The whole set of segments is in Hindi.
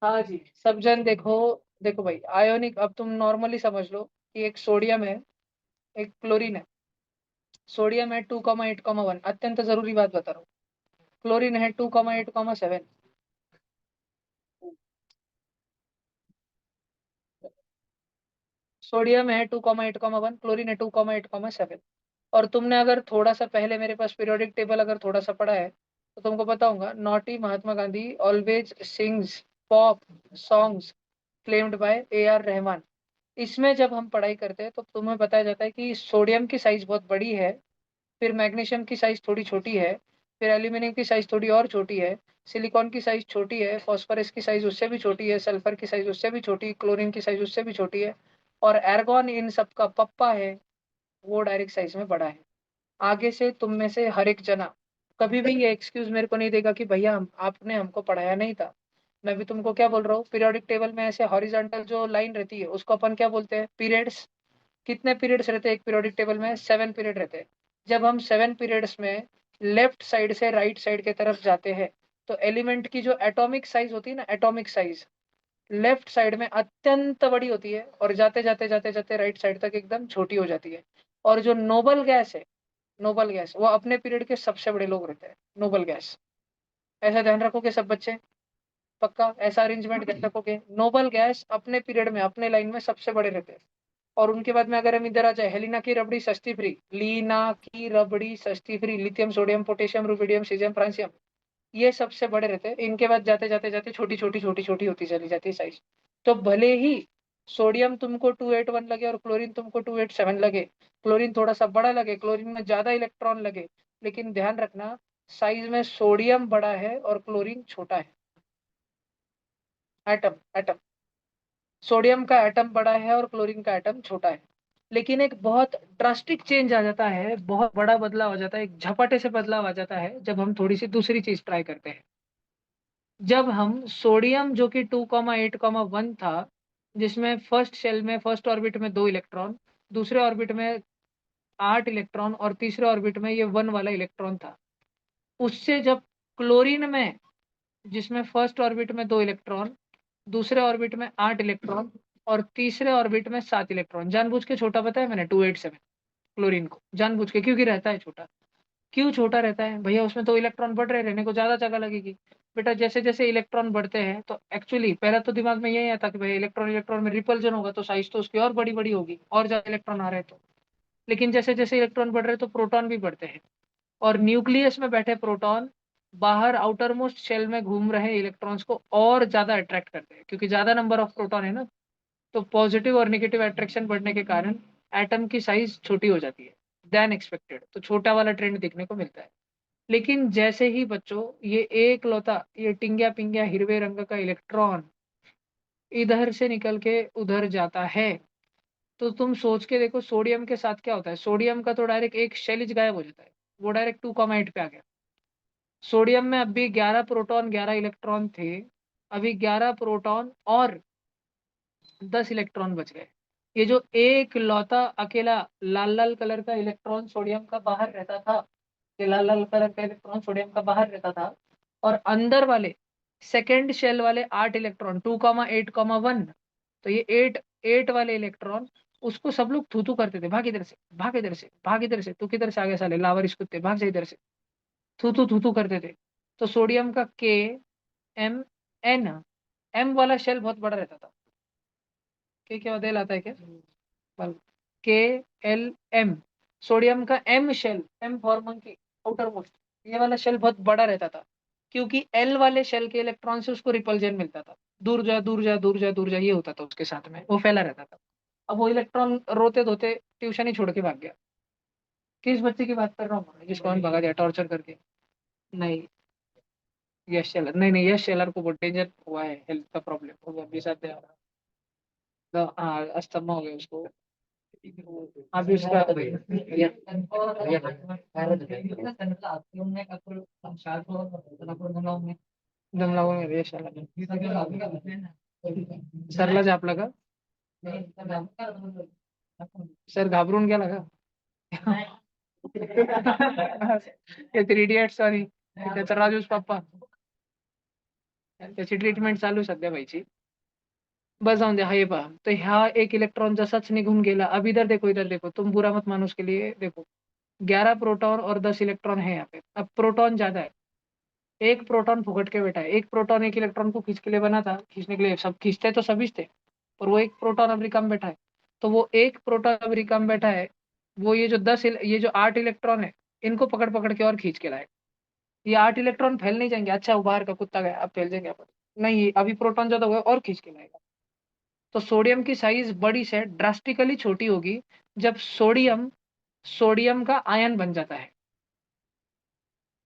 हाँ जी, सब जन देखो। देखो भाई, आयोनिक, अब तुम नॉर्मली समझ लो कि एक सोडियम है, एक क्लोरीन है। सोडियम है 2,8,1, अत्यंत जरूरी बात बता रहा हूँ। क्लोरीन है 2,8,7। सोडियम है 2,8,1, क्लोरीन है 2,8,7। और तुमने अगर थोड़ा सा पहले मेरे पास पीरियोडिक टेबल अगर थोड़ा सा पढ़ा है तो तुमको पता होगा, naughty Mahatma Gandhi always sings pop songs claimed by A R Rahman. इसमें जब हम पढ़ाई करते हैं तो तुम्हें बताया जाता है कि सोडियम की साइज बहुत बड़ी है, फिर मैग्नीशियम की साइज थोड़ी छोटी है, फिर एल्यूमिनियम की साइज थोड़ी और छोटी है, सिलिकॉन की साइज छोटी है, फास्फोरस की साइज उससे भी छोटी है, सल्फर की साइज उससे भी छोटी, क्लोरीन की साइज उससे भी छोटी है, और एर्गॉन इन सब का पप्पा है, वो डायरेक्ट साइज में बड़ा है। आगे से तुम में से हर एक जना कभी भी ये एक्सक्यूज मेरे को नहीं देगा कि भैया आपने हमको पढ़ाया नहीं था। मैं भी तुमको क्या बोल रहा हूँ, पीरियोडिक टेबल में ऐसे हॉरिजॉन्टल जो लाइन रहती है उसको अपन क्या बोलते हैं, पीरियड्स। कितने पीरियड्स रहते हैं एक पीरियोडिक टेबल में? 7 पीरियड रहते हैं। जब हम 7 पीरियड्स में लेफ्ट साइड से राइट साइड की तरफ जाते हैं तो एलिमेंट की जो एटॉमिक साइज होती है ना, एटॉमिक साइज लेफ्ट साइड में अत्यंत बड़ी होती है और जाते जाते जाते जाते राइट साइड तक एकदम छोटी हो जाती है। और जो नोबल गैस है, नोबल गैस वो अपने पीरियड के सबसे बड़े लोग रहते हैं, नोबल गैस। ऐसा ध्यान रखोगे सब बच्चे? पक्का ऐसा अरेंजमेंट ध्यान रखोगे, नोबल गैस अपने पीरियड में अपने लाइन में सबसे बड़े रहते हैं। और उनके बाद में अगर हम इधर आ जाए, हेलिना की रबड़ी सस्ती फ्री, लीना की रबड़ी सस्ती free, lithium sodium potassium rubidium caesium francium, ये सबसे बड़े रहते हैं। इनके बाद जाते जाते जाते छोटी छोटी छोटी छोटी होती चली जाती है साइज। तो भले ही सोडियम तुमको 281 लगे और क्लोरीन तुमको 287 लगे, क्लोरीन थोड़ा सा बड़ा लगे, क्लोरीन में ज्यादा इलेक्ट्रॉन लगे, लेकिन ध्यान रखना साइज में सोडियम बड़ा है और क्लोरीन छोटा है। एटम एटम, सोडियम का एटम बड़ा है और क्लोरीन का एटम छोटा है। लेकिन एक बहुत ड्रास्टिक चेंज आ जाता है, बहुत बड़ा बदलाव आ जाता है, एक झपाटे से बदलाव आ जाता है जब हम थोड़ी सी दूसरी चीज ट्राई करते हैं। जब हम सोडियम जो कि 2,8,1 था, जिसमें फर्स्ट शेल में फर्स्ट ऑर्बिट में 2 इलेक्ट्रॉन, दूसरे ऑर्बिट में 8 इलेक्ट्रॉन और तीसरे ऑर्बिट में ये 1 वाला इलेक्ट्रॉन था, उससे जब क्लोरीन में, जिसमें फर्स्ट ऑर्बिट में 2 इलेक्ट्रॉन, दूसरे ऑर्बिट में 8 इलेक्ट्रॉन और तीसरे ऑर्बिट में 7 इलेक्ट्रॉन, जानबूझ के छोटा बताया मैंने 287, क्लोरीन को जानबूझ के, क्योंकि रहता है छोटा। क्यों छोटा रहता है भैया? उसमें तो इलेक्ट्रॉन बढ़ रहे, रहने को ज्यादा जगह लगेगी। बेटा जैसे जैसे इलेक्ट्रॉन बढ़ते हैं तो एक्चुअली पहला तो दिमाग में यही आता कि भाई इलेक्ट्रॉन इलेक्ट्रॉन में रिपल्जन होगा तो साइज तो उसकी और बड़ी बड़ी होगी, और ज्यादा इलेक्ट्रॉन आ रहे हैं तो। लेकिन जैसे जैसे इलेक्ट्रॉन बढ़ रहे हैं तो प्रोटॉन भी बढ़ते हैं, और न्यूक्लियस में बैठे प्रोटॉन बाहर आउटर मोस्ट शेल में घूम रहे इलेक्ट्रॉन्स को और ज्यादा अट्रैक्ट करते हैं, क्योंकि ज्यादा नंबर ऑफ प्रोटॉन है ना। तो पॉजिटिव और नेगेटिव अट्रैक्शन बढ़ने के कारण एटम की साइज छोटी हो जाती है देन एक्सपेक्टेड, तो छोटा वाला ट्रेंड देखने को मिलता है। लेकिन जैसे ही बच्चों ये एक लौता, ये टिंग्या पिंग्या हिरवे रंग का इलेक्ट्रॉन इधर से निकल के उधर जाता है, तो तुम सोच के देखो सोडियम के साथ क्या होता है। सोडियम का तो डायरेक्ट एक शेल ही गायब हो जाता है, वो डायरेक्ट 2,8 पे आ गया। सोडियम में अभी 11 प्रोटॉन 11 इलेक्ट्रॉन थे, अभी 11 प्रोटॉन और 10 इलेक्ट्रॉन बच गए। ये जो एक लौता अकेला लाल लाल कलर का इलेक्ट्रॉन सोडियम का बाहर रहता था, ये लाल लाल कलर का इलेक्ट्रॉन सोडियम का बाहर रहता था, और अंदर वाले सेकेंड शेल वाले 8 इलेक्ट्रॉन 2,8,1, तो ये 8 वाले इलेक्ट्रॉन, उसको सब लोग थू थू करते थे, भाग इधर से भाग इधर से भाग इधर से, तू किधर से आ गया साले लावारिस कुत्ते, भाग जा इधर से, थू थू करते थे। तो सोडियम का K, M, N, एम वाला शेल बहुत बड़ा रहता था। क्या मॉडल आता है क्या? K, L, M, सोडियम का M shell, M for monkey, outermost, ये वाला शेल बहुत बड़ा रहता था, क्योंकि एल वाले शेल के इलेक्ट्रॉन से उसको रिपल्जन मिलता था, दूर जा दूर जा दूर जा दूर जा, ये होता था उसके साथ में, वो फैला रहता था। अब वो इलेक्ट्रॉन रोते धोते ट्यूशन ही छोड़ के भाग गया। किस बच्चे की बात कर रहा हूँ मैं, जिसको हम भगा दिया टॉर्चर करके? नहीं, यश शेलर नहीं, नहीं यश शेलर को बहुत डेंजर हुआ है, हेल्थ का प्रॉब्लम वो अभी साथ है। हाँ अस्थमा हो गया उसको। अभी उसका जमला में रेश आला सरला झापला का? सर घाबरून गेला का? ते 3 इडियट सॉरी, त्याचा राजूस पप्पा. त्याची ट्रीटमेंट चालू सध्या व्हायची. बस जाऊन दे, हे पहा. तर ह्या एक इलेक्ट्रॉन जसाच निघून गेला. अब इधर देखो, तुम बुरा मत मानो उसके लिए, देखो 11 प्रोटॉन और 10 इलेक्ट्रॉन है यहाँ पे। अब प्रोटॉन ज्यादा है, एक प्रोटॉन फुकट के बैठा है। एक प्रोटॉन एक इलेक्ट्रॉन को खींच के लिए बना था, खींचने के लिए सब खींचते तो सभी थे, और वो एक प्रोटॉन अब रिकम बैठा है। तो वो एक प्रोटॉन अब रिकम बैठा है, वो ये जो 8 इलेक्ट्रॉन है, इनको पकड़ पकड़ के और खींच के लाए। ये 8 इलेक्ट्रॉन फैल नहीं जाएंगे, अच्छा वो बाहर का कुत्ता गया, अब फैल जाएंगे अपन। नहीं, अभी प्रोटॉन ज्यादा हुआ है, और खींच के लाएगा। तो सोडियम की साइज बड़ी से ड्रास्टिकली छोटी होगी जब सोडियम सोडियम का आयन बन जाता है।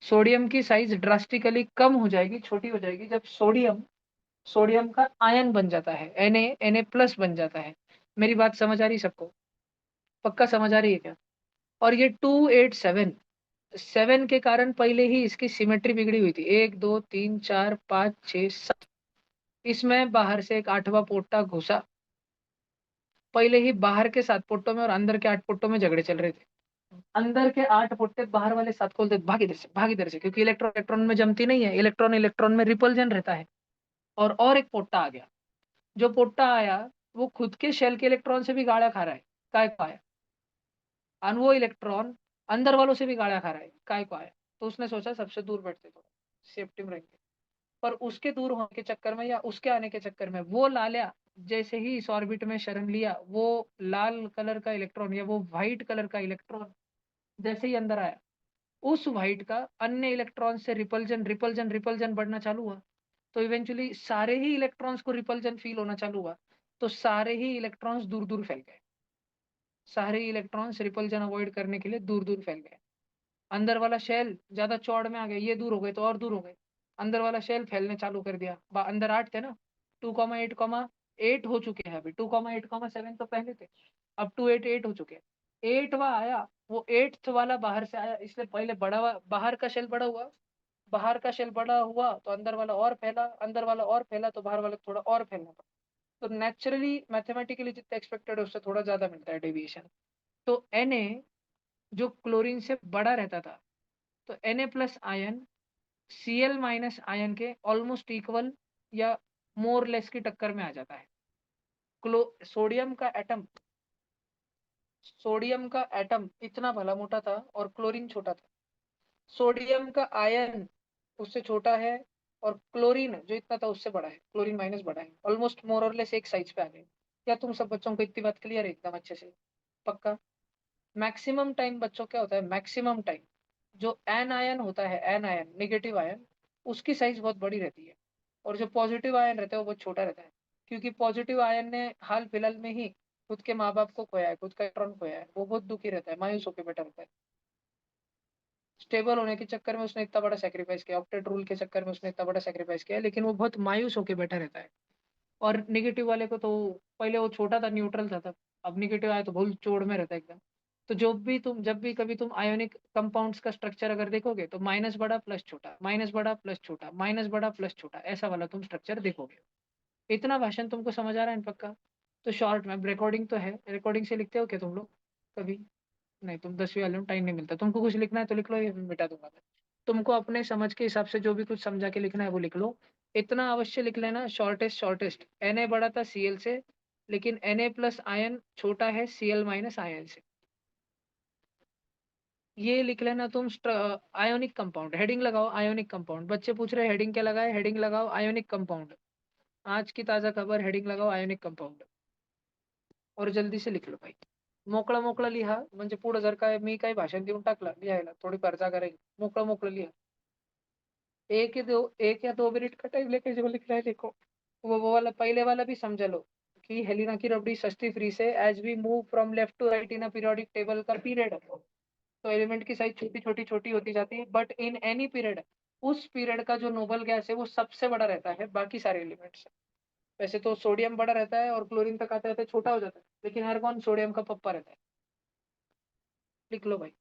सोडियम की साइज ड्रास्टिकली कम हो जाएगी, छोटी हो जाएगी, जब सोडियम सोडियम का आयन बन जाता है, Na बन जाता है। मेरी बात समझ आ रही सबको? पक्का समझ आ रही है क्या? और ये 287 7 के कारण पहले ही इसकी सिमेट्री बिगड़ी हुई थी। 1 2 3 4 5 6 7, इसमें बाहर से एक 8वां पोटा घुसा। पहले ही बाहर के 7 पोटों में और अंदर के 8 पोटों में झगड़े चल रहे थे। अंदर के 8 पोटे बाहर वाले 7 खोलते, भाग इधर से, भाग इधर से, क्योंकि इलेक्ट्रॉन इलेक्ट्रॉन में जमती नहीं है, इलेक्ट्रॉन इलेक्ट्रॉन में रिपल्जन रहता है। और एक पोटा आ गया। जो पोट्टा आया, वो खुद के शेल के इलेक्ट्रॉन से भी गाड़ा खा रहा है। काय को आया? और वो इलेक्ट्रॉन अंदर वालों से भी गाड़ा खा रहा है। काय को आया? तो उसने सोचा सबसे दूर बैठते, थोड़ा सेफ्टी में रहेंगे। पर उसके दूर होने के चक्कर में या उसके आने के चक्कर में वो लाल्या जैसे ही इस ऑर्बिट में शरण लिया, वो लाल कलर का इलेक्ट्रॉन या वो व्हाइट कलर का इलेक्ट्रॉन जैसे ही अंदर आया, उस व्हाइट का अन्य इलेक्ट्रॉन से रिपल्जन रिपल्जन रिपल्जन बढ़ना चालू हुआ। तो इवेंचुअली सारे ही इलेक्ट्रॉन्स को रिपल्जन फील होना चालू हुआ। तो सारे ही इलेक्ट्रॉन्स दूर दूर फैल गए। सारे इलेक्ट्रॉन्स रिपल्जन अवॉइड करने के लिए दूर दूर फैल गए। अंदर वाला शेल ज्यादा चौड़ में आ गया, ये दूर हो गए तो और दूर हो गए। अंदर वाला शेल फैलने चालू कर दिया। अंदर 8 थे ना, 2,8,8 हो चुके हैं अभी। 2,8,7 तो पहले थे, अब 2,8,8 हो चुके हैं। 8वां आया, वो 8th वाला बाहर से आया, इसलिए पहले बाहर का शेल बड़ा हुआ। बाहर का शेल बड़ा हुआ तो अंदर वाला और फैला, अंदर वाला और फैला तो बाहर वाला थोड़ा और फैलना पड़ा। तो नेचुरली मैथमेटिकली जितना एक्सपेक्टेड है उससे थोड़ा ज्यादा मिलता है डेविएशन। तो Na जो क्लोरीन से बड़ा रहता था, तो Na+ आयन Cl- आयन के ऑलमोस्ट इक्वल या मोर लेस की टक्कर में आ जाता है। क्लो सोडियम का एटम इतना भला मोटा था और क्लोरीन छोटा था। सोडियम का आयन उससे छोटा है, और क्लोरीन जो इतना था उससे बड़ा है, क्लोरीन माइनस बड़ा है, ऑलमोस्ट मोर और लेस एक साइज पे आ गए। क्या तुम सब बच्चों को इतनी बात क्लियर है एकदम अच्छे से? पक्का? मैक्सिमम टाइम बच्चों क्या होता है, मैक्सिमम टाइम जो एन आयन होता है, एन आयन नेगेटिव आयन, उसकी साइज बहुत बड़ी रहती है, और जो पॉजिटिव आयन रहता है वो बहुत छोटा रहता है। क्योंकि पॉजिटिव आयन ने हाल फिलहाल में ही खुद के माँ बाप को खोया है, खुद का इलेक्ट्रॉन खोया है, वो बहुत दुखी रहता है, मायूस होकर बैठा रहता है। स्टेबल होने के चक्कर में उसने इतना बड़ा सेक्रीफाइस किया, ऑक्टेट रूल के चक्कर में उसने इतना बड़ा सेक्रीफाइस किया, लेकिन वो बहुत मायूस होकर बैठा रहता है। और निगेटिव वाले को तो पहले वो छोटा था, न्यूट्रल था तब, अब निगेटिव आया तो बहुत चोड़ में रहता है एकदम। तो जब भी कभी तुम आयोनिक कंपाउंड्स का स्ट्रक्चर अगर देखोगे, तो माइनस बड़ा प्लस छोटा, माइनस बड़ा प्लस छोटा, माइनस बड़ा प्लस छोटा, ऐसा वाला तुम स्ट्रक्चर देखोगे। इतना भाषण तुमको समझ आ रहा है ना? पक्का? तो शॉर्ट में रिकॉर्डिंग तो है, रिकॉर्डिंग से लिखते हो क्या तुम लोग कभी? नहीं, तुम 10वीं वाले में टाइम नहीं मिलता तुमको, कुछ लिखना है तो लिख लो, ये मिटा दूंगा मैं। तुमको अपने समझ के हिसाब से जो भी कुछ समझा के लिखना है वो लिख लो। इतना अवश्य लिख लेना, शॉर्टेस्ट Na बड़ा था Cl से, लेकिन Na+ आयन छोटा है Cl- आयन से। ये लिख लेना तुम। आयोनिक कंपाउंड हेडिंग लगाओ, आयोनिक कंपाउंड। बच्चे पूछ रहे हेडिंग क्या लगाए, हेडिंग लगाओ आयोनिक कंपाउंड। आज की ताजा खबर, हेडिंग लगाओ आयोनिक कंपाउंड, और जल्दी से लिख लो भाई। मोकळा मोकळा लिहा, म्हणजे पुढे जर काय मी काही भाषण देऊन टाकलं लिहायला, थोडी फार जागा राहील, मोकळा मोकळा लिहा। 1 या 2 मिनट का टाइम लेके जो लिख रहे हैं देखो, वो वाला पहले वाला भी समझ लो कि हेलिना की रबड़ी सस्ती फ्री से, as we move from left to right in a periodic table का पीरियड, तो एलिमेंट की साइज छोटी छोटी छोटी होती जाती है, बट इन एनी पीरियड उस पीरियड का जो नोबल गैस है वो सबसे बड़ा रहता है बाकी सारे एलिमेंट से। वैसे तो सोडियम बड़ा रहता है और क्लोरीन तक आते रहते छोटा हो जाता है, लेकिन हर कौन सोडियम का पप्पा रहता है। लिख लो भाई।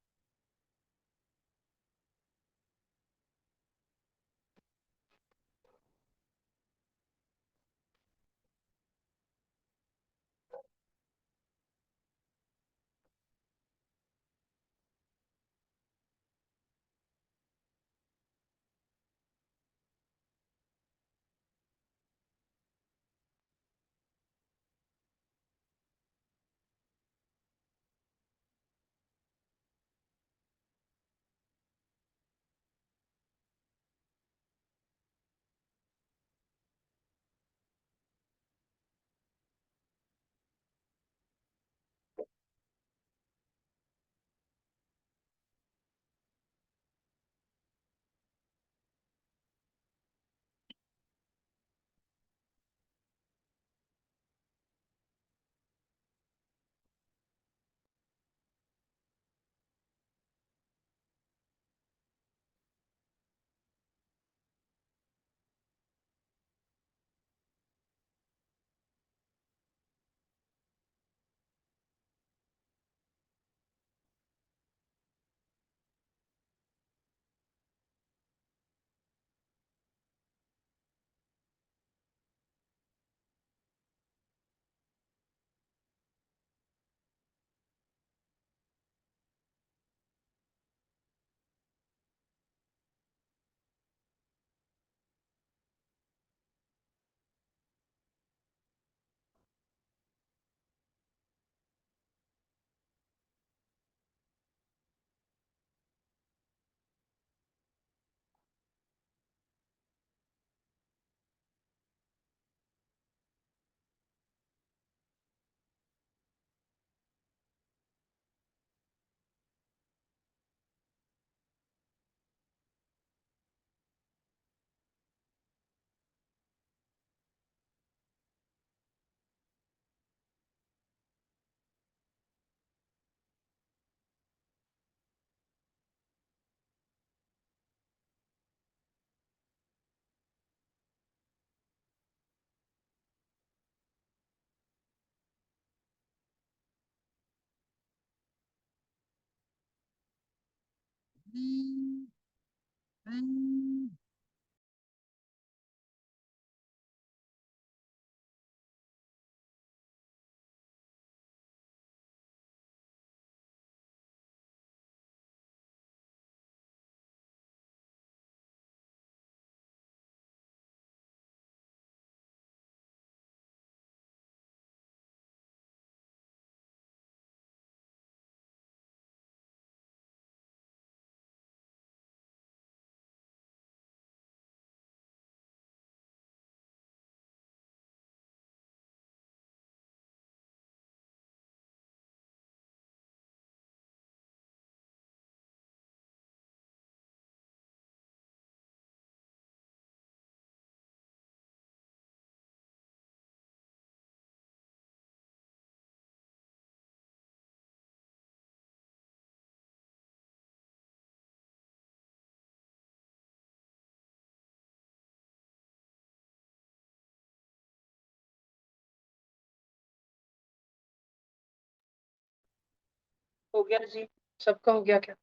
हो गया जी, सबका हो गया क्या?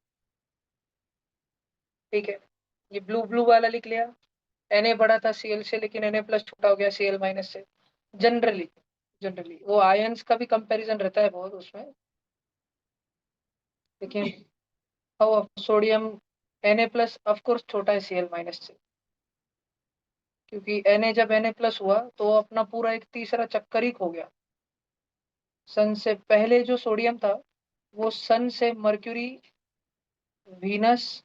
ठीक है, ये ब्लू ब्लू वाला लिख लिया। Na बड़ा था Cl से, लेकिन Na प्लस छोटा हो गया Cl माइनस से। जनरली, जनरली वो आयंस का भी कंपैरिजन रहता है बहुत उसमें, लेकिन how sodium Na plus of course छोटा है Cl माइनस से, क्योंकि Na जब Na प्लस हुआ तो अपना पूरा एक तीसरा चक्कर ही खो गया। सन से पहले जो सोडियम था वो सन से मर्क्यूरी, वीनस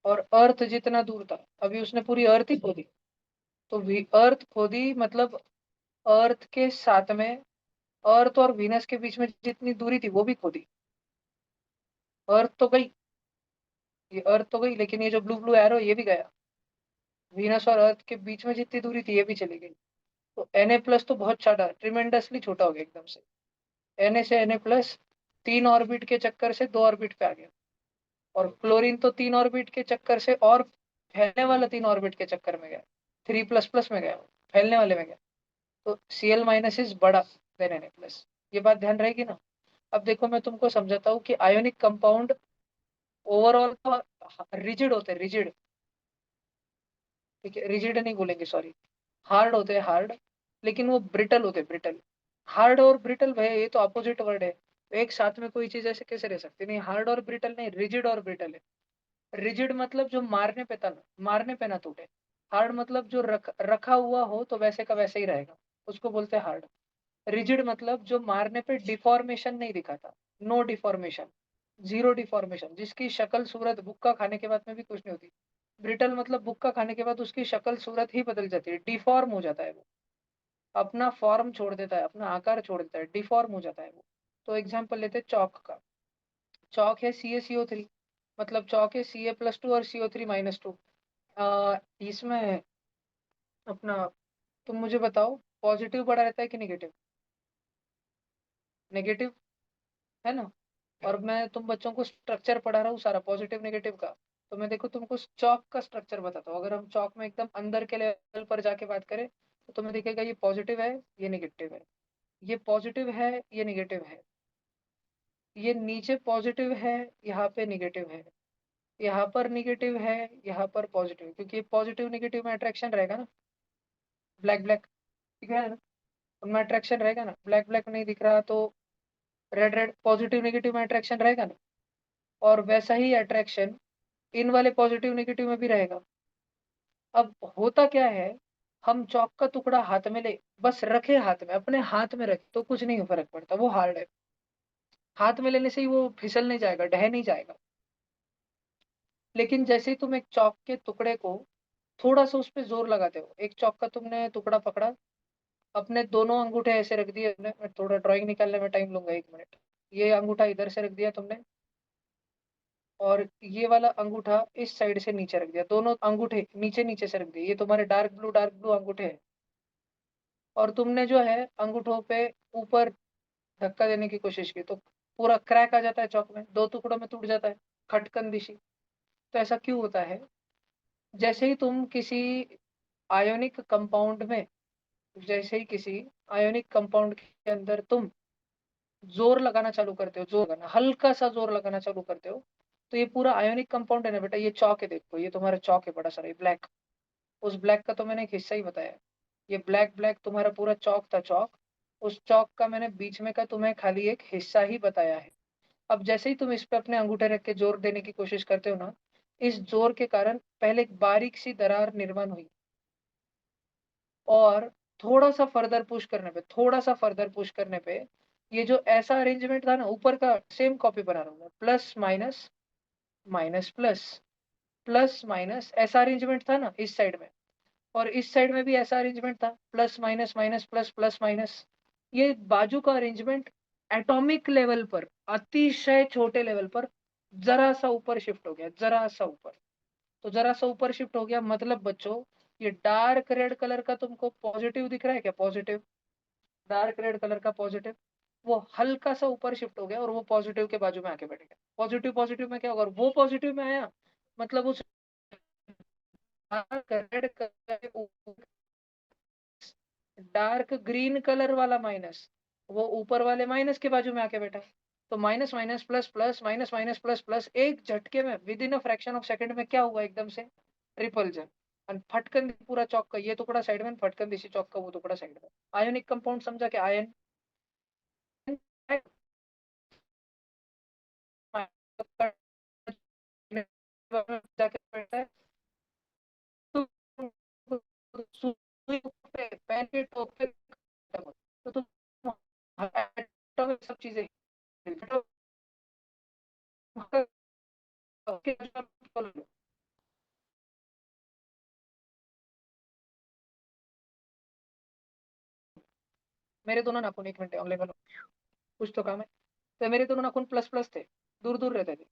और अर्थ जितना दूर था, अभी उसने पूरी अर्थ ही खो दी। तो अर्थ खो दी मतलब अर्थ के साथ में अर्थ और वीनस के बीच में जितनी दूरी थी वो भी खो दी। अर्थ तो गई, ये अर्थ तो गई, लेकिन ये जो ब्लू ब्लू एरो ये भी गया। वीनस और अर्थ के बीच में जितनी दूरी थी ये भी चली गई। तो Na प्लस तो बहुत छोटा, ट्रिमेंडसली छोटा हो गया एकदम से। Na से Na प्लस 3 ऑर्बिट के चक्कर से 2 ऑर्बिट पे आ गया। और क्लोरीन तो 3 ऑर्बिट के चक्कर से और फैलने वाला 3 ऑर्बिट के चक्कर में गया, 3++ में गया, फैलने वाले में गया। तो Cl माइनस इज बड़ा देन Na प्लस, ये बात ध्यान रहेगी ना। अब देखो मैं तुमको समझाता हूँ कि आयोनिक कंपाउंड ओवरऑल तो रिजिड होते हैं, रिजिड, ठीक है, रिजिड नहीं बोलेंगे सॉरी, हार्ड होते हैं, हार्ड, लेकिन वो ब्रिटल होते हैं, ब्रिटल। हार्ड और ब्रिटल भाई ये तो अपोजिट वर्ड है, एक साथ में कोई चीज ऐसे कैसे रह सकती नहीं, हार्ड और ब्रिटल नहीं, रिजिड और ब्रिटल है। रिजिड मतलब जो मारने पे था, मारने पे ना टूटे। हार्ड मतलब जो रखा हुआ हो तो वैसे का वैसे ही रहेगा, उसको बोलते हैं हार्ड। रिजिड मतलब जो मारने पे डिफॉर्मेशन नहीं दिखाता, नो डिफॉर्मेशन, जीरो डिफॉर्मेशन, जिसकी शक्ल सूरत भुक्का खाने के बाद में भी कुछ नहीं होती। ब्रिटल मतलब भुक्का खाने के बाद उसकी शक्ल सूरत ही बदल जाती है, डिफॉर्म हो जाता है वो, अपना फॉर्म छोड़ देता है, अपना आकार छोड़ देता है, डिफॉर्म हो जाता है वो। तो एग्जाम्पल लेते हैं चौक का। चौक है CaCO3, मतलब चौक है Ca+2 और CO3-2। इसमें अपना, तुम मुझे बताओ, पॉजिटिव बड़ा रहता है कि नेगेटिव? नेगेटिव है ना। और मैं तुम बच्चों को स्ट्रक्चर पढ़ा रहा हूँ सारा पॉजिटिव नेगेटिव का। तो मैं देखो तुमको चौक का स्ट्रक्चर बताता हूँ। अगर हम चौक में एकदम अंदर के लेवल पर जाके बात करें तो तुम्हें दिखेगा ये पॉजिटिव है, ये नेगेटिव है, ये पॉजिटिव है, ये नेगेटिव है, ये नीचे पॉजिटिव है, यहाँ पे नेगेटिव है, यहाँ पर नेगेटिव है, यहाँ पर पॉजिटिव, क्योंकि पॉजिटिव नेगेटिव में अट्रैक्शन रहेगा ना, ब्लैक ब्लैक, ठीक है ना, उनमें अट्रैक्शन रहेगा ना, ब्लैक ब्लैक नहीं दिख रहा तो रेड रेड, पॉजिटिव नेगेटिव में अट्रैक्शन रहेगा ना। और वैसा ही अट्रैक्शन इन वाले पॉजिटिव नेगेटिव में भी रहेगा। अब होता क्या है, हम चौक का टुकड़ा हाथ में ले, बस रखे हाथ में, अपने हाथ में रखे तो कुछ नहीं फर्क पड़ता, वो हार्ड है। हाथ में लेने से ही वो फिसल नहीं जाएगा, ढह नहीं जाएगा। लेकिन जैसे ही तुम एक चौक के टुकड़े को थोड़ा सा उस पर जोर लगाते हो, एक चौक का तुमने टुकड़ा पकड़ा, अपने दोनों अंगूठे ऐसे रख दिए, मैं थोड़ा ड्राइंग निकालने में टाइम लूंगा, 1 मिनट। ये अंगूठा इधर से रख दिया तुमने, और ये वाला अंगूठा इस साइड से नीचे रख दिया, दोनों अंगूठे नीचे नीचे से रख दिए, ये तुम्हारे डार्क ब्लू अंगूठे हैं। और तुमने जो है अंगूठों पे ऊपर धक्का देने की कोशिश की तो पूरा क्रैक आ जाता है, चौक में 2 टुकड़ों में टूट जाता है, खटकन दिशी। तो ऐसा क्यों होता है? जैसे ही तुम किसी आयोनिक कंपाउंड में, जैसे ही किसी आयोनिक कंपाउंड के अंदर तुम जोर लगाना चालू करते हो, जोर लगाना, हल्का सा जोर लगाना चालू करते हो, तो ये पूरा आयोनिक कंपाउंड है ना बेटा, ये चौक है, देखो ये तुम्हारा चौक है बड़ा सारा, ये ब्लैक। उस ब्लैक का तो मैंने एक हिस्सा ही बताया। ये ब्लैक ब्लैक तुम्हारा पूरा चौक था, चौक। उस चौक का मैंने बीच में का तुम्हें खाली एक हिस्सा ही बताया है। अब जैसे ही तुम इस पे अपने अंगूठे रख के जोर देने की कोशिश करते हो ना, इस जोर के कारण पहले एक बारीक सी दरार निर्माण हुई, और थोड़ा सा फर्दर पुश करने पे, थोड़ा सा फर्दर पुश करने पे, ये जो ऐसा अरेंजमेंट था ना, ऊपर का सेम कॉपी बना रहा हूँ मैं, plus minus, minus plus, plus minus, ऐसा अरेंजमेंट था ना इस साइड में। और इस साइड में भी ऐसा अरेंजमेंट था, plus minus minus plus plus minus. ये बाजू का अरेंजमेंट एटॉमिक लेवल पर, अतिशय छोटे लेवल पर जरा सा ऊपर शिफ्ट हो गया, जरा सा ऊपर। तो जरा सा ऊपर शिफ्ट हो गया मतलब बच्चों, ये डार्क रेड कलर का तुमको पॉजिटिव दिख रहा है क्या, पॉजिटिव, डार्क रेड कलर का पॉजिटिव, वो हल्का सा ऊपर शिफ्ट हो गया और वो पॉजिटिव के बाजू में आके बैठ गया। पॉजिटिव पॉजिटिव में क्या होगा, और वो पॉजिटिव में आया, मतलब उस डार्क रेड कलर के डार्क ग्रीन कलर वाला माइनस, वो ऊपर वाले माइनस के बाजू में आके बैठा। तो minus minus plus plus minus minus plus plus, एक झटके में with in a fraction of second में क्या हुआ, एकदम से रिपल्जन। और फटकन पूरा चौक का ये टुकड़ा साइड में, फटकन दिशी चौक का वो टुकड़ा साइड में। आयोनिक कंपाउंड समझा कि आयन जाके बैठा है। तो सुई पे पेन के टॉप पे, तो तुम एटॉमिक सब चीजें, मेरे दोनों नाखून, एक मिनट ऑनलाइन वालों, कुछ तो काम है। तो मेरे दोनों नाखून प्लस प्लस थे, दूर दूर रहते थे।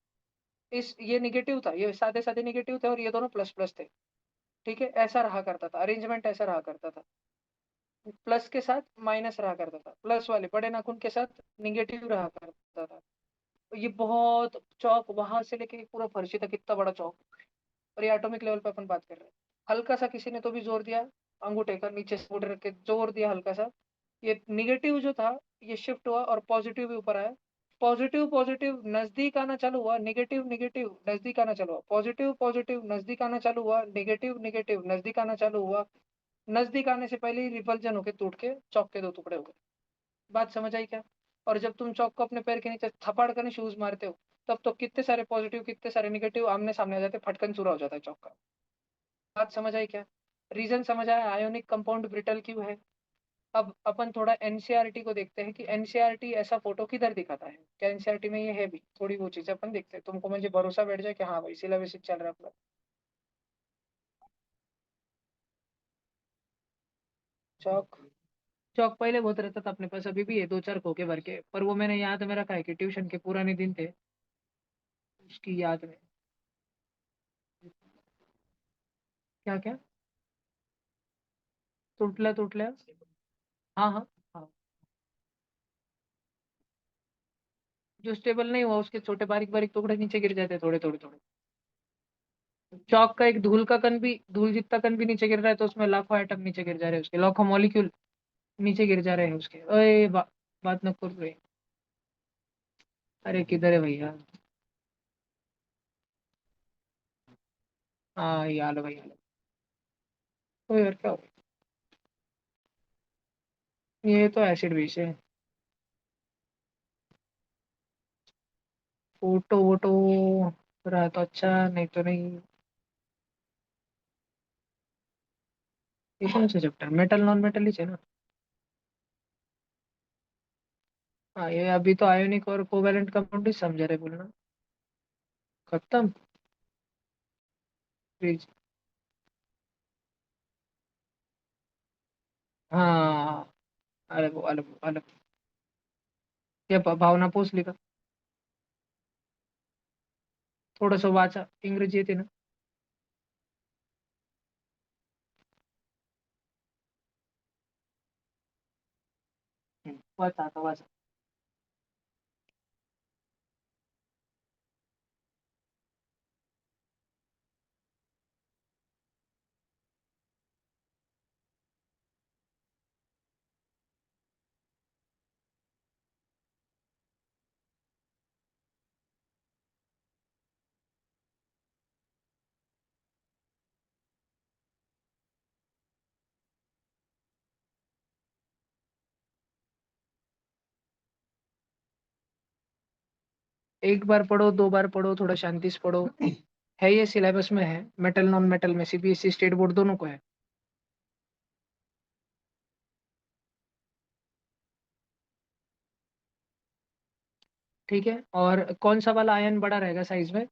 इस ये निगेटिव था, ये सादे सादे निगेटिव थे, और ये दोनों प्लस प्लस थे। ठीक है, ऐसा रहा करता था अरेंजमेंट, ऐसा रहा करता था। प्लस के साथ माइनस रहा करता था, प्लस वाले बड़े नाखून के साथ निगेटिव रहा करता था। तो ये बहुत चौक वहां से लेके पूरा फर्शी तक, इतना बड़ा चौक। और ये एटॉमिक लेवल पे अपन बात कर रहे हैं। हल्का सा किसी ने तो भी जोर दिया, अंगूठे का नीचे से अंगूठे रख के जोर दिया हल्का सा, ये निगेटिव जो था ये शिफ्ट हुआ और पॉजिटिव भी ऊपर आया। पॉजिटिव पॉजिटिव नजदीक आना चालू हुआ, निगेटिव निगेटिव नजदीक आना चालू हुआ, पॉजिटिव पॉजिटिव नजदीक आना चालू हुआ, निगेटिव निगेटिव नजदीक आना चालू हुआ। नजदीक आने से पहले ही रिपल्जन होके टूट के चौक के दो टुकड़े हो गए। बात समझ आई क्या। और जब तुम चौक को अपने पैर के नीचे थपड़ कर शूज मारते हो, तब तो कितने सारे पॉजिटिव कितने सारे निगेटिव आमने सामने आ जाते, फटकन चूरा हो जाता है चौक का। बात समझ आई क्या। रीजन समझ आया आयोनिक कंपाउंड ब्रिटल क्यों है। अब अपन थोड़ा एनसीईआरटी को देखते हैं कि एनसीईआरटी ऐसा फोटो किधर दिखाता है, क्या एनसीईआरटी में ये है भी, थोड़ी वो चीजें अपन देखते हैं, तुमको मुझे भरोसा बैठ जाए कि हाँ भाई सिलेबस चल रहा है अपना। चौक, चौक पहले बहुत रहता था अपने पास, अभी भी है दो चार खोखे भर के, पर वो मैंने याद में रखा है कि ट्यूशन के पुराने दिन थे, उसकी याद में। क्या क्या, तुटल्या तुटल्या, हाँ हाँ हाँ। जो स्टेबल नहीं हुआ उसके छोटे बारीक बारीक टुकड़े नीचे गिर जाते हैं, थोड़े थोड़े थोड़े। चौक का एक धूल का कण भी, धूल जितना कण भी नीचे गिर रहा है, तो उसमें लाखों आइटम नीचे गिर जा रहे हैं, उसके लाखों मॉलिक्यूल नीचे गिर जा रहे हैं उसके। अरे बात न कर रहे। अरे किधर है भैया। हाँ ये आलो भाई आलो। तो यार क्या हो गया? ये तो एसिड बेस है। फोटो वोटो रहा तो अच्छा, नहीं तो नहीं। ये कौन सा चैप्टर, मेटल नॉन मेटल ही है ना। हाँ ये अभी तो आयोनिक और कोवेलेंट कंपाउंड ही समझा रहे बोलना। खत्म। प्लीज। हाँ, अलग वो अलग वो अलग। ये भावना पोचली का, थोडस वाचा, इंग्रजी येते ना. वाचा आता वाचा. एक बार पढ़ो, दो बार पढ़ो, थोड़ा शांति से पढ़ो। है, ये सिलेबस में है, मेटल नॉन मेटल में, सीबीएसई स्टेट बोर्ड दोनों को है। ठीक है, और कौन सा वाला आयन बड़ा रहेगा साइज में?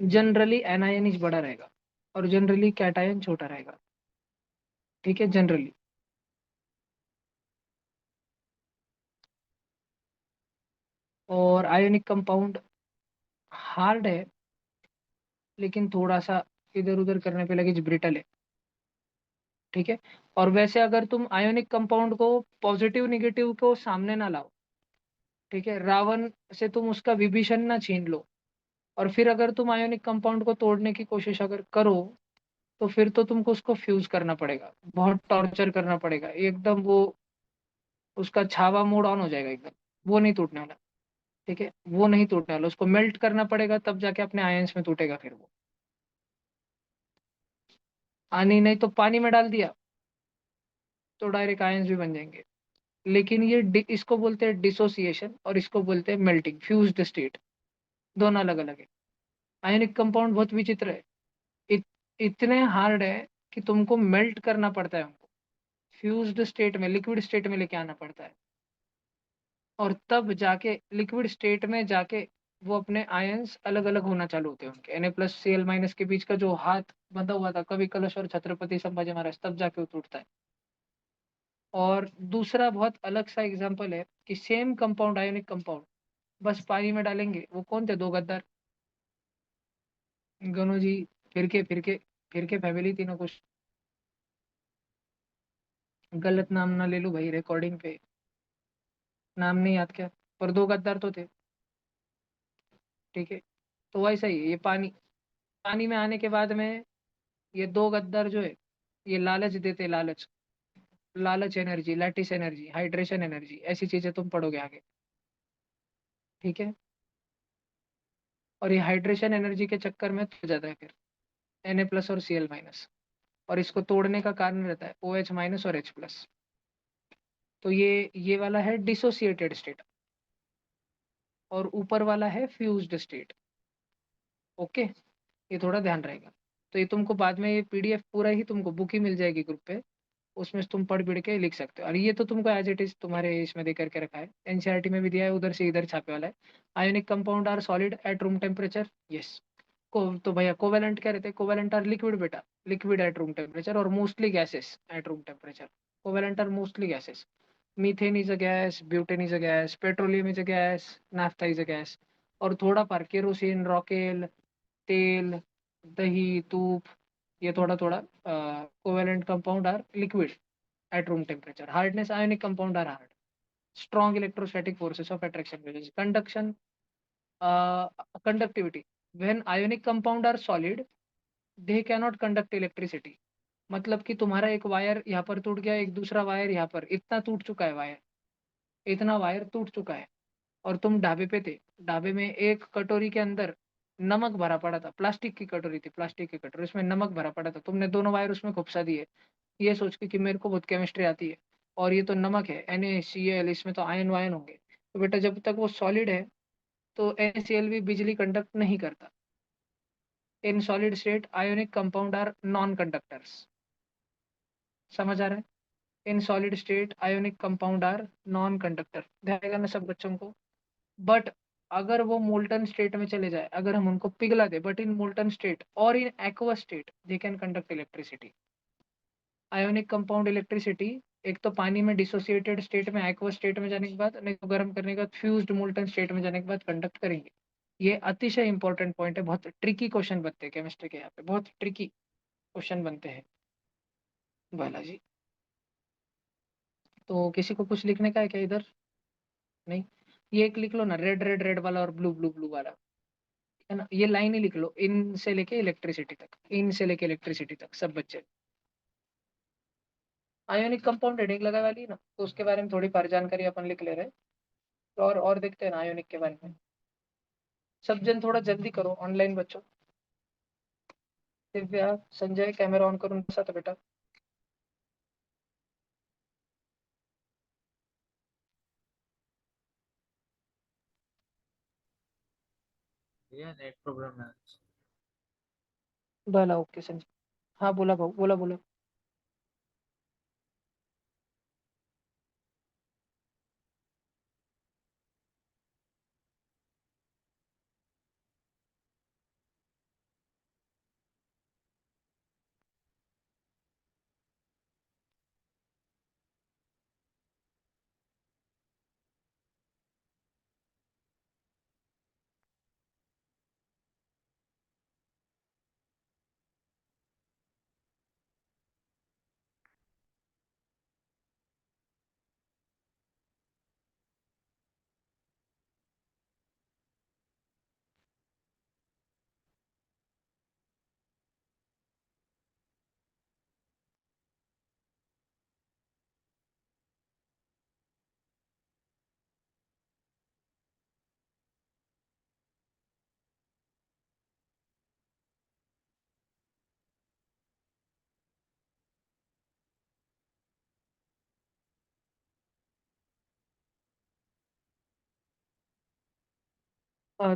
जनरली एनायन इज बड़ा रहेगा, और जनरली कैटायन छोटा रहेगा। ठीक है, जनरली। और आयोनिक कंपाउंड हार्ड है, लेकिन थोड़ा सा इधर उधर करने पे लगे ब्रिटल है। ठीक है, और वैसे अगर तुम आयोनिक कंपाउंड को पॉजिटिव निगेटिव को सामने ना लाओ, ठीक है, रावण से तुम उसका विभीषण ना छीन लो, और फिर अगर तुम आयोनिक कंपाउंड को तोड़ने की कोशिश अगर करो, तो फिर तो तुमको उसको फ्यूज करना पड़ेगा, बहुत टॉर्चर करना पड़ेगा एकदम। वो उसका छावा मोड ऑन हो जाएगा एकदम, वो नहीं टूटने वाला। ठीक है, वो नहीं टूटने वाला, उसको मेल्ट करना पड़ेगा, तब जाके अपने आयंस में टूटेगा फिर वो। आनी नहीं तो पानी में डाल दिया तो डायरेक्ट आयंस भी बन जाएंगे। लेकिन ये इसको बोलते हैं डिसोसिएशन, और इसको बोलते हैं मेल्टिंग, फ्यूज्ड स्टेट। दोनों अलग अलग है। आयनिक कंपाउंड बहुत विचित्र है। इत, इतने हार्ड है कि तुमको मेल्ट करना पड़ता है उनको, फ्यूज्ड स्टेट में, लिक्विड स्टेट में लेके आना पड़ता है, और तब जाके लिक्विड स्टेट में जाके वो अपने आयंस अलग अलग होना चालू होते हैं उनके। Na+Cl- के बीच का जो हाथ बंधा हुआ था कवि कलश और छत्रपति संभाजी महाराज, तब जाके वो टूटता है। और दूसरा बहुत अलग सा एग्जांपल है कि सेम कंपाउंड, आयोनिक कंपाउंड, बस पानी में डालेंगे, वो कौन थे? दो गद्दार, गनो जी। फिर के फैमिली, तीनों कुछ गलत नाम ना ले लो भाई रिकॉर्डिंग पे। नाम नहीं याद क्या? पर दो गद्दार तो थे। ठीक है, तो वैसा ही है, ये पानी, पानी में आने के बाद में ये दो गद्दार जो है, ये लालच देते, लालच, लालच energy, lattice energy, hydration energy, ऐसी चीजें तुम पढ़ोगे आगे। ठीक है, और ये हाइड्रेशन एनर्जी के चक्कर में तो जाता है फिर Na+ और Cl-, और इसको तोड़ने का कारण रहता है OH- और H+। तो ये वाला है डिसोसिएटेड स्टेट, और ऊपर वाला है फ्यूज्ड स्टेट। ओके, ये थोड़ा ध्यान रहेगा। तो ये तुमको बाद में, ये पीडीएफ पूरा ही तुमको बुक ही मिल जाएगी ग्रुप पे, उसमें से तुम पढ़ के लिख सकते हो। और ये तो तुमको एज इट इज तुम्हारे इसमें दे करके रखा है, एनसीईआरटी में भी दिया है, उधर से इधर छापे वाला है। Ionic compound are solid at room temperature, yes. को तो भैया कोवेलेंट क्या रहते हैं? कोवेलेंट आर लिक्विड बेटा, लिक्विड एट रूम टेम्परेचर, और mostly gases at room temperature. Covalent are mostly gases. Methane is a gas, butane is a gas, petroleum is a gas, naphtha is a gas. और थोड़ा पर केरोसिन, रॉकेल, तेल, दही, तूप, ये थोड़ा थोड़ा covalent compound are liquid at room temperature. Hardness, ionic compound are hard. Strong electrostatic forces of attraction, conduction, conductivity, when ionic compound are solid they cannot conduct electricity. मतलब कि तुम्हारा एक वायर यहाँ पर टूट गया, एक दूसरा वायर यहाँ पर, इतना टूट चुका है वायर, इतना वायर टूट चुका है, और तुम ढाबे पे थे, ढाबे में एक कटोरी के अंदर नमक भरा पड़ा था, प्लास्टिक की कटोरी थी, प्लास्टिक की कटोरी, उसमें नमक भरा पड़ा था, तुमने दोनों वायर उसमें घुसा दिए, ये सोच के कि मेरे को बहुत केमिस्ट्री आती है, और ये तो नमक है NaCl, इसमें तो आयन वायन होंगे। तो बेटा जब तक वो सॉलिड है तो NaCl भी बिजली कंडक्ट नहीं करता। In solid state ionic compound are non conductors. समझ आ रहा है? In solid state ionic compound are non conductor, ध्यान देगा ना सब बच्चों को। बट अगर वो मोल्टन स्टेट में चले जाए, अगर हम उनको पिघला दे, बट इन मोल्टन स्टेट और in aqua state they can conduct electricity. Ionic compound electricity एक तो पानी में डिसोसिएटेड स्टेट में, एक्वा स्टेट में जाने के बाद, नहीं तो गर्म करने के बाद फ्यूज्ड मोल्टन स्टेट में जाने के बाद कंडक्ट करेंगे। ये अतिशय इंपॉर्टेंट पॉइंट है, बहुत ट्रिकी क्वेश्चन बनते हैं केमिस्ट्री के, यहाँ पे बहुत ट्रिकी क्वेश्चन बनते हैं बालाजी। तो किसी को कुछ लिखने का है क्या इधर? नहीं, ये एक लिख लो ना, रेड रेड रेड वाला और ब्लू ब्लू ब्लू वाला, है ना? ये लाइन ही लिख लो, इन से लेके इलेक्ट्रिसिटी तक, इन से लेके इलेक्ट्रिसिटी तक सब बच्चे। आयोनिक कंपाउंड हेडिंग लगा वाली ना, तो उसके बारे में थोड़ी बार जानकारी अपन लिख ले रहे हैं। तो और देखते हैं ना आयोनिक के बारे में। सब जन थोड़ा जल्दी करो ऑनलाइन बच्चों। दिव्या, संजय, कैमरा ऑन करो उनके साथ बेटा। ये नेट प्रॉब्लम है। भला ओके संजय। हाँ बोला भाऊ, बोला बोला।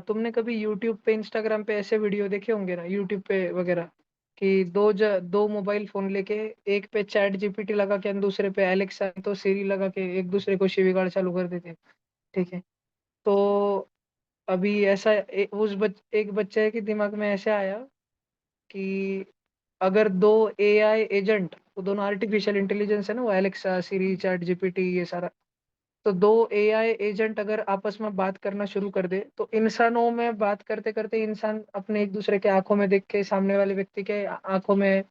तुमने कभी यूट्यूब पे, इंस्टाग्राम पे ऐसे वीडियो देखे होंगे ना, यूट्यूब पे वगैरह, कि दो मोबाइल फोन लेके, एक पे चैट जीपीटी लगा के दूसरे पे एलेक्सा तो सीरी लगा के एक दूसरे को शिवीगाड़ चालू कर देते हैं। ठीक है। तो अभी ऐसा एक बच्चे के दिमाग में ऐसे आया कि अगर दो एआई एजेंट, वो दोनों आर्टिफिशियल इंटेलिजेंस है ना, वो एलेक्सा, सीरी, चैट जीपीटी, ये सारा, तो दो एआई एजेंट अगर आपस में बात करना शुरू कर दे, तो इंसानों में बात करते करते इंसान अपने एक दूसरे के आंखों में देख के, सामने वाले व्यक्ति के आंखों में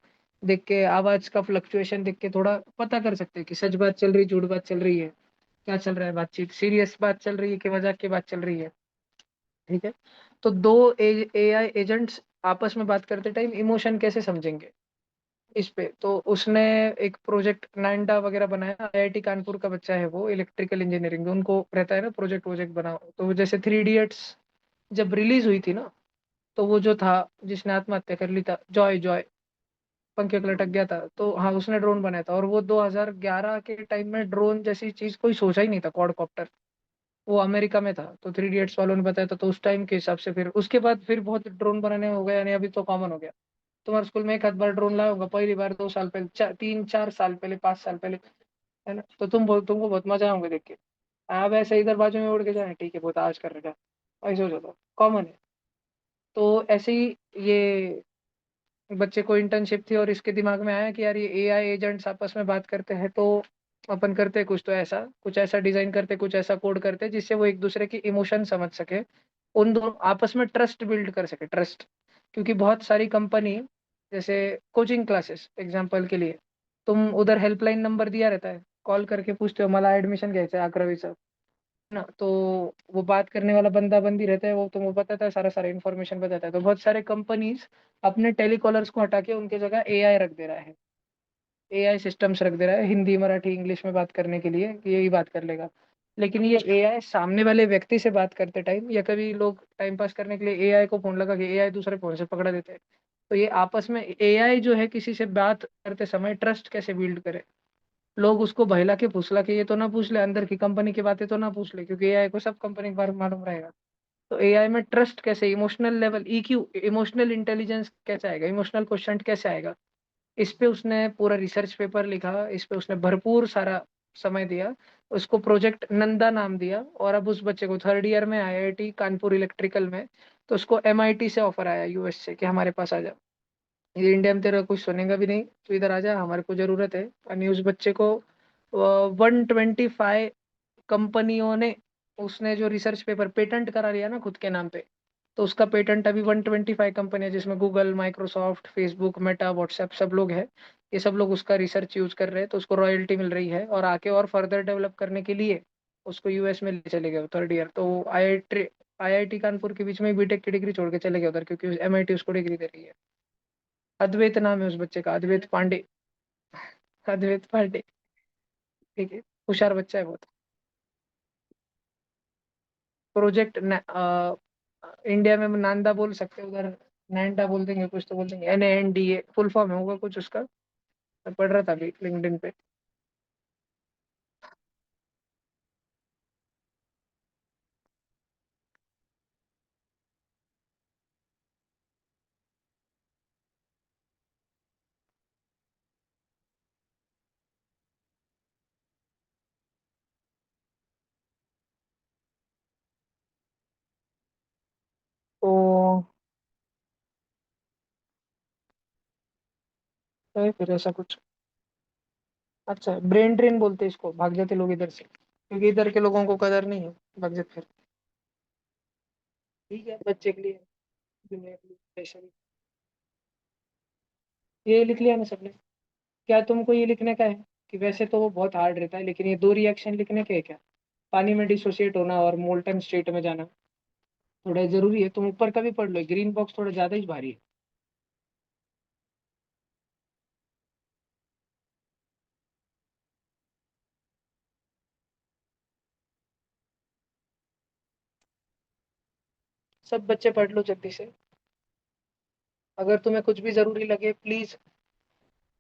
देख के, आवाज का फ्लक्चुएशन देख के थोड़ा पता कर सकते हैं कि सच बात चल रही, झूठ बात चल रही है, क्या चल रहा है, बातचीत सीरियस बात चल रही है कि मजाक की बात चल रही है। ठीक है। तो दो एआई एजेंट्स आपस में बात करते टाइम इमोशन कैसे समझेंगे, इस पे तो उसने एक प्रोजेक्ट नांडा वगैरह बनाया। आईआईटी कानपुर का बच्चा है वो, इलेक्ट्रिकल इंजीनियरिंग, उनको रहता है ना प्रोजेक्ट प्रोजेक्ट बनाओ। तो वो जैसे थ्री इडियट्स जब रिलीज हुई थी ना, तो वो जो था जिसने आत्महत्या कर ली था, जॉय जॉय, पंखे के लटक गया था, तो हाँ उसने ड्रोन बनाया था। और वो 2011 के टाइम में ड्रोन जैसी चीज कोई सोचा ही नहीं था, क्वाडकॉप्टर। वो अमेरिका में था, तो थ्री इडियट्स वालों ने बताया था, तो उस टाइम के हिसाब से फिर उसके बाद फिर बहुत ड्रोन बनाने हो गया, यानी अभी तो कॉमन हो गया। तुम्हारे स्कूल में एक आध बार ड्रोन लाया होगा, पहली बार 2 साल पहले, 3 4 साल पहले, 5 साल पहले, है ना? तो तुमको बहुत मजा आऊंगा देख के। आप ऐसे इधर बाजू में उड़ के जाए, ठीक है बहुत आवाज कर रहा है, ऐसे हो जाता, कॉमन है। तो ऐसे ही ये बच्चे को इंटर्नशिप थी, और इसके दिमाग में आया कि यार ये एआई एजेंट्स आपस में बात करते हैं, तो अपन करते कुछ, तो ऐसा कुछ, ऐसा डिजाइन करते, कुछ ऐसा कोड करते जिससे वो एक दूसरे की इमोशन समझ सके, उन दोनों आपस में ट्रस्ट बिल्ड कर सके, ट्रस्ट। क्योंकि बहुत सारी कंपनी, जैसे कोचिंग क्लासेस एग्जाम्पल के लिए, तुम उधर हेल्पलाइन नंबर दिया रहता है, कॉल करके पूछते हो मला ऍडमिशन घ्यायचं आहे 11वीचं, ना, तो वो बात करने वाला बंदा बंदी रहता है, वो तुमको बताता है, सारा सारा इन्फॉर्मेशन बताता है। तो बहुत सारे कंपनीज अपने टेलीकॉलर्स को हटा के उनके जगह एआई रख दे रहा है, एआई सिस्टम्स रख दे रहा है, हिंदी मराठी इंग्लिश में बात करने के लिए कि यही बात कर लेगा। लेकिन ये एआई सामने वाले व्यक्ति से बात करते टाइम, या कभी लोग टाइम पास करने के लिए एआई को फोन लगा के एआई दूसरे फोन से पकड़ा देते हैं। तो ये आपस में एआई जो है, किसी से बात करते समय ट्रस्ट कैसे बिल्ड करे, लोग उसको बहला के फुसला के ये तो ना पूछ ले, अंदर की कंपनी की बातें तो ना पूछ ले, क्योंकि एआई को सब कंपनी के बारे में मालूम रहेगा। तो एआई में ट्रस्ट कैसे, emotional level, EQ, emotional intelligence कैसे आएगा, इमोशनल क्वेश्चन कैसे आएगा, इस पे उसने पूरा रिसर्च पेपर लिखा, इस पे उसने भरपूर सारा समय दिया। उसको प्रोजेक्ट नंदा नाम दिया, और अब उस बच्चे को थर्ड ईयर में आईआईटी कानपुर इलेक्ट्रिकल में, तो उसको एमआईटी से ऑफर आया, यूएस से, कि हमारे पास आ जा, ये इंडिया में तेरा कुछ सुनेगा भी नहीं, तो इधर आ जा, हमारे को जरूरत है। और उस बच्चे को 125 कंपनियों ने, उसने जो रिसर्च पेपर पेटेंट करा लिया ना खुद के नाम पे, तो उसका पेटेंट अभी 125 कंपनियां, जिसमें Google, Microsoft, Facebook, Meta, WhatsApp, सब लोग हैं। ये सब लोग उसका रिसर्च यूज कर रहे हैं, तो उसको रॉयल्टी मिल रही है, और आके और फर्दर डेवलप करने के लिए उसको यूएस में ले चले गए थर्ड ईयर। तो आईआईटी कानपुर के बीच में बीटेक की डिग्री छोड़ के चले गए उधर, क्योंकि एमआईटी उसको डिग्री दे रही है। अद्वैत नाम है उस बच्चे का, अद्वैत पांडे। अद्वैत पांडे। ठीक है। होशियार बच्चा है बहुत। प्रोजेक्ट इंडिया में नांदा बोल सकते हैं, उधर नैंडा बोल देंगे, कुछ तो बोल देंगे, NANDA फुल फॉर्म है होगा कुछ उसका। मैं पढ़ रहा था अभी लिंक्डइन पे। है फिर ऐसा कुछ। अच्छा, ब्रेन ड्रेन बोलते हैं इसको, भाग जाते लोग इधर से, क्योंकि इधर के लोगों को कदर नहीं है, भाग जाते फिर। ठीक है, बच्चे के लिए, दुनिया के लिए स्पेशल। ये लिख लिया ना सबने? क्या तुमको ये लिखने का है कि वैसे तो वो बहुत हार्ड रहता है, लेकिन ये दो रिएक्शन लिखने के हैं क्या? पानी में डिसोसिएट होना और मोल्टन स्टेट में जाना थोड़ा जरूरी है। तुम ऊपर का भी पढ़ लो, ग्रीन बॉक्स थोड़ा ज्यादा ही भारी है। सब बच्चे पढ़ लो जल्दी से। अगर तुम्हें कुछ भी जरूरी लगे प्लीज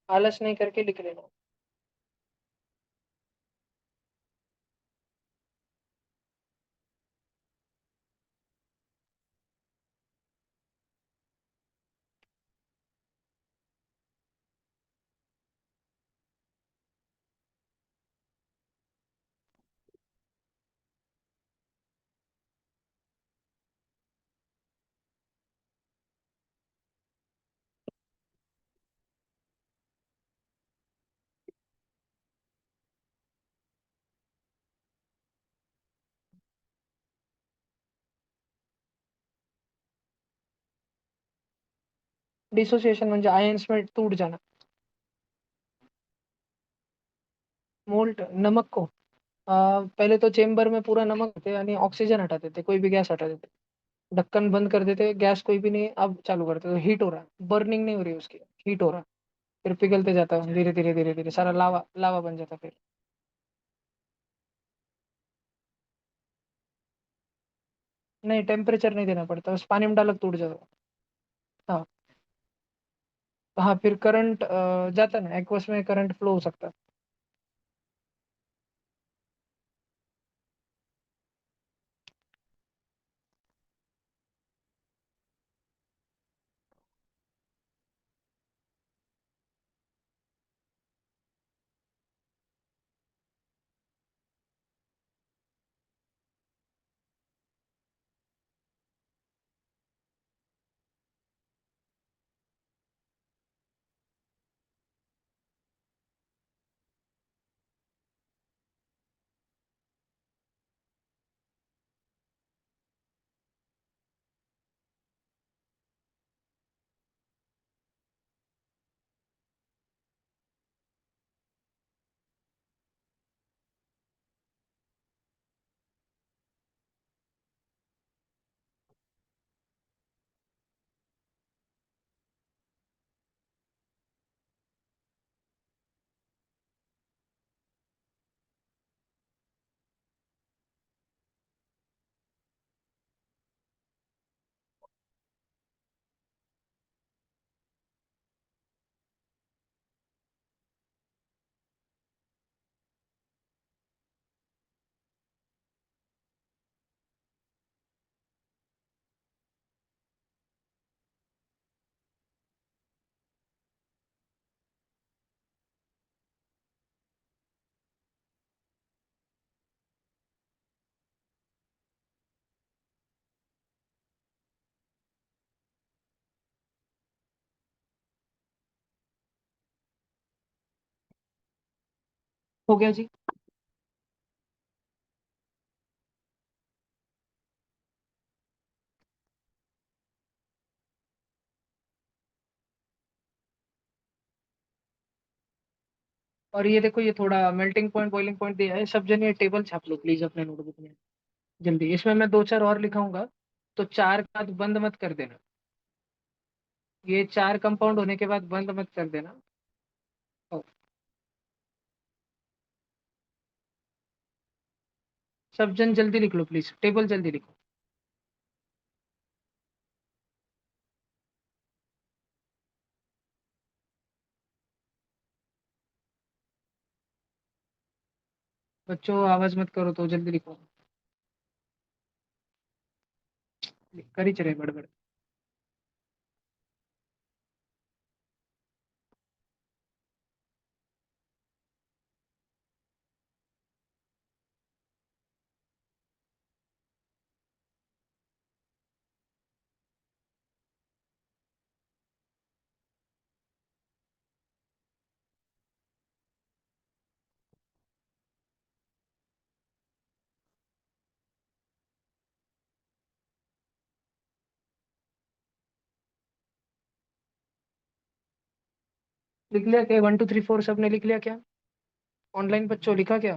आलस नहीं करके लिख लेना। डिसोसिएशन म्हणजे आयन्स में टूट जाना। मोल्ट नमक को पहले तो चेंबर में पूरा नमक थे यानी ऑक्सीजन हटा देते, कोई भी गैस हटा देते, ढक्कन बंद कर देते, गैस कोई भी नहीं, अब चालू करते तो हीट हो रहा है, बर्निंग नहीं हो रही उसकी, हीट हो रहा है। फिर पिघलते जाता है धीरे धीरे धीरे धीरे, सारा लावा लावा बन जाता फिर। नहीं, टेम्परेचर नहीं देना पड़ता, बस पानी में डालक टूट जाता। हाँ। हाँ, फिर करंट जाता ना, एक्वस में करंट फ्लो हो सकता है। हो गया जी। और ये देखो, ये थोड़ा मेल्टिंग पॉइंट बॉइलिंग पॉइंट दिया है, सब जन ये टेबल छाप लो प्लीज अपने नोटबुक में जल्दी। इसमें मैं दो चार और लिखाऊंगा, तो चार का बाद बंद मत कर देना। ये चार कंपाउंड होने के बाद बंद मत कर देना। ओ, सब जन जल्दी लिख लो प्लीज, टेबल जल्दी लिखो। बच्चों आवाज मत करो, तो जल्दी लिखो। कर ही चले बड़बड़। लिख लिया क्या? 1 2 3 4 सबने लिख लिया क्या? ऑनलाइन बच्चों लिखा क्या?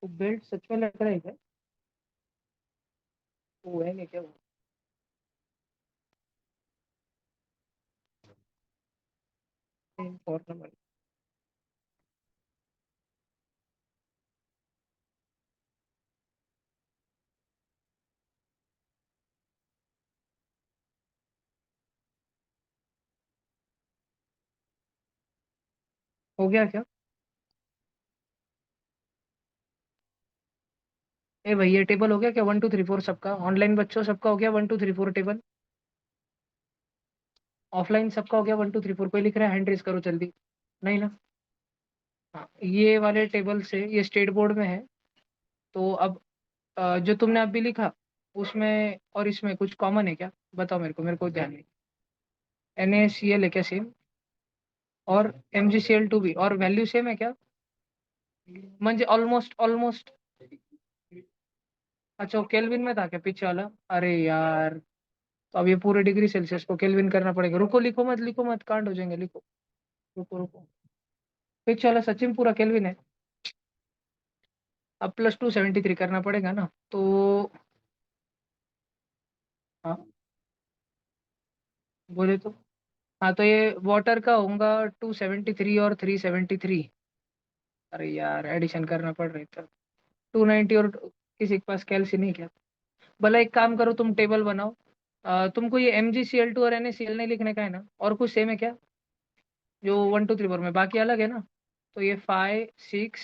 वो बेल्ट सच में लग रहा है क्या? वो है क्या क्या वो? और नंबर। हो गया क्या? ए भाई ये टेबल हो गया क्या? 1 2 3 4 सबका ऑनलाइन बच्चों सबका हो गया 1 2 3 4 टेबल? ऑफलाइन सबका हो गया 1 2 3 4? कोई लिख रहा है हैंड रेस करो जल्दी। नहीं ना? हाँ ये वाले टेबल से ये स्टेट बोर्ड में है। तो अब जो तुमने अभी लिखा उसमें और इसमें कुछ कॉमन है क्या? बताओ मेरे को ध्यान नहीं। NaCl है क्या सेम? और MgCl2 भी और वैल्यू सेम है क्या? म्हणजे ऑलमोस्ट ऑलमोस्ट। अच्छा वो केल्विन में था क्या पीछे वाला? अरे यार। तो अब ये पूरे डिग्री सेल्सियस को केल्विन करना पड़ेगा। रुको लिखो मत कांड हो जाएंगे लिखो। रुको रुको। पीछे वाला सचिन पूरा केल्विन है। अब +273 करना पड़ेगा ना तो। हाँ बोले तो। हाँ तो ये वाटर का होगा 273 और 373। अरे यार एडिशन करना पड़ रहा था। 290 और किसी के पास कैलसी नहीं क्या? भला एक काम करो तुम टेबल बनाओ। तुमको ये MgCl2 और NaCl नहीं लिखने का है ना? और कुछ सेम है क्या? जो 1 2 3 4 में बाकी अलग है ना? तो ये 5 6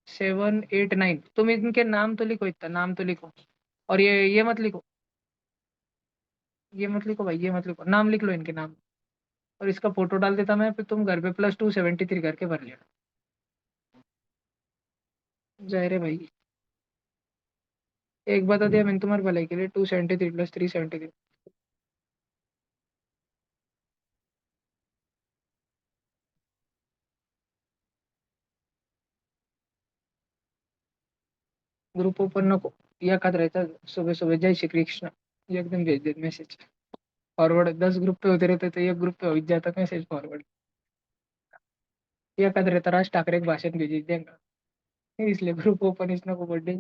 7 8 9 तुम इनके नाम तो लिखो इतना नाम तो लिखो। और ये मत लिखो। ये मत लिखो भाई ये मत लिखो नाम लिख लो इनके नाम। और इसका फोटो डाल देता मैं फिर तुम घर पे +273 करके भर लेना। जय रे भाई। एक बता दिया मैंने तुम्हारे भलाई के लिए 273 +373। ग्रुप ओपन नको। या खात रहता सुबह सुबह जय श्री कृष्ण। ये एकदम भेज दे मैसेज। फॉरवर्ड 10 ग्रुप पे होते रहते तो एक ग्रुप पे हो ही जाता मैसेज फॉरवर्ड। या खात रहता राज ठाकरे एक भाषण भेज देंगे। इसलिए ग्रुप ओपन इस नको बर्थडे।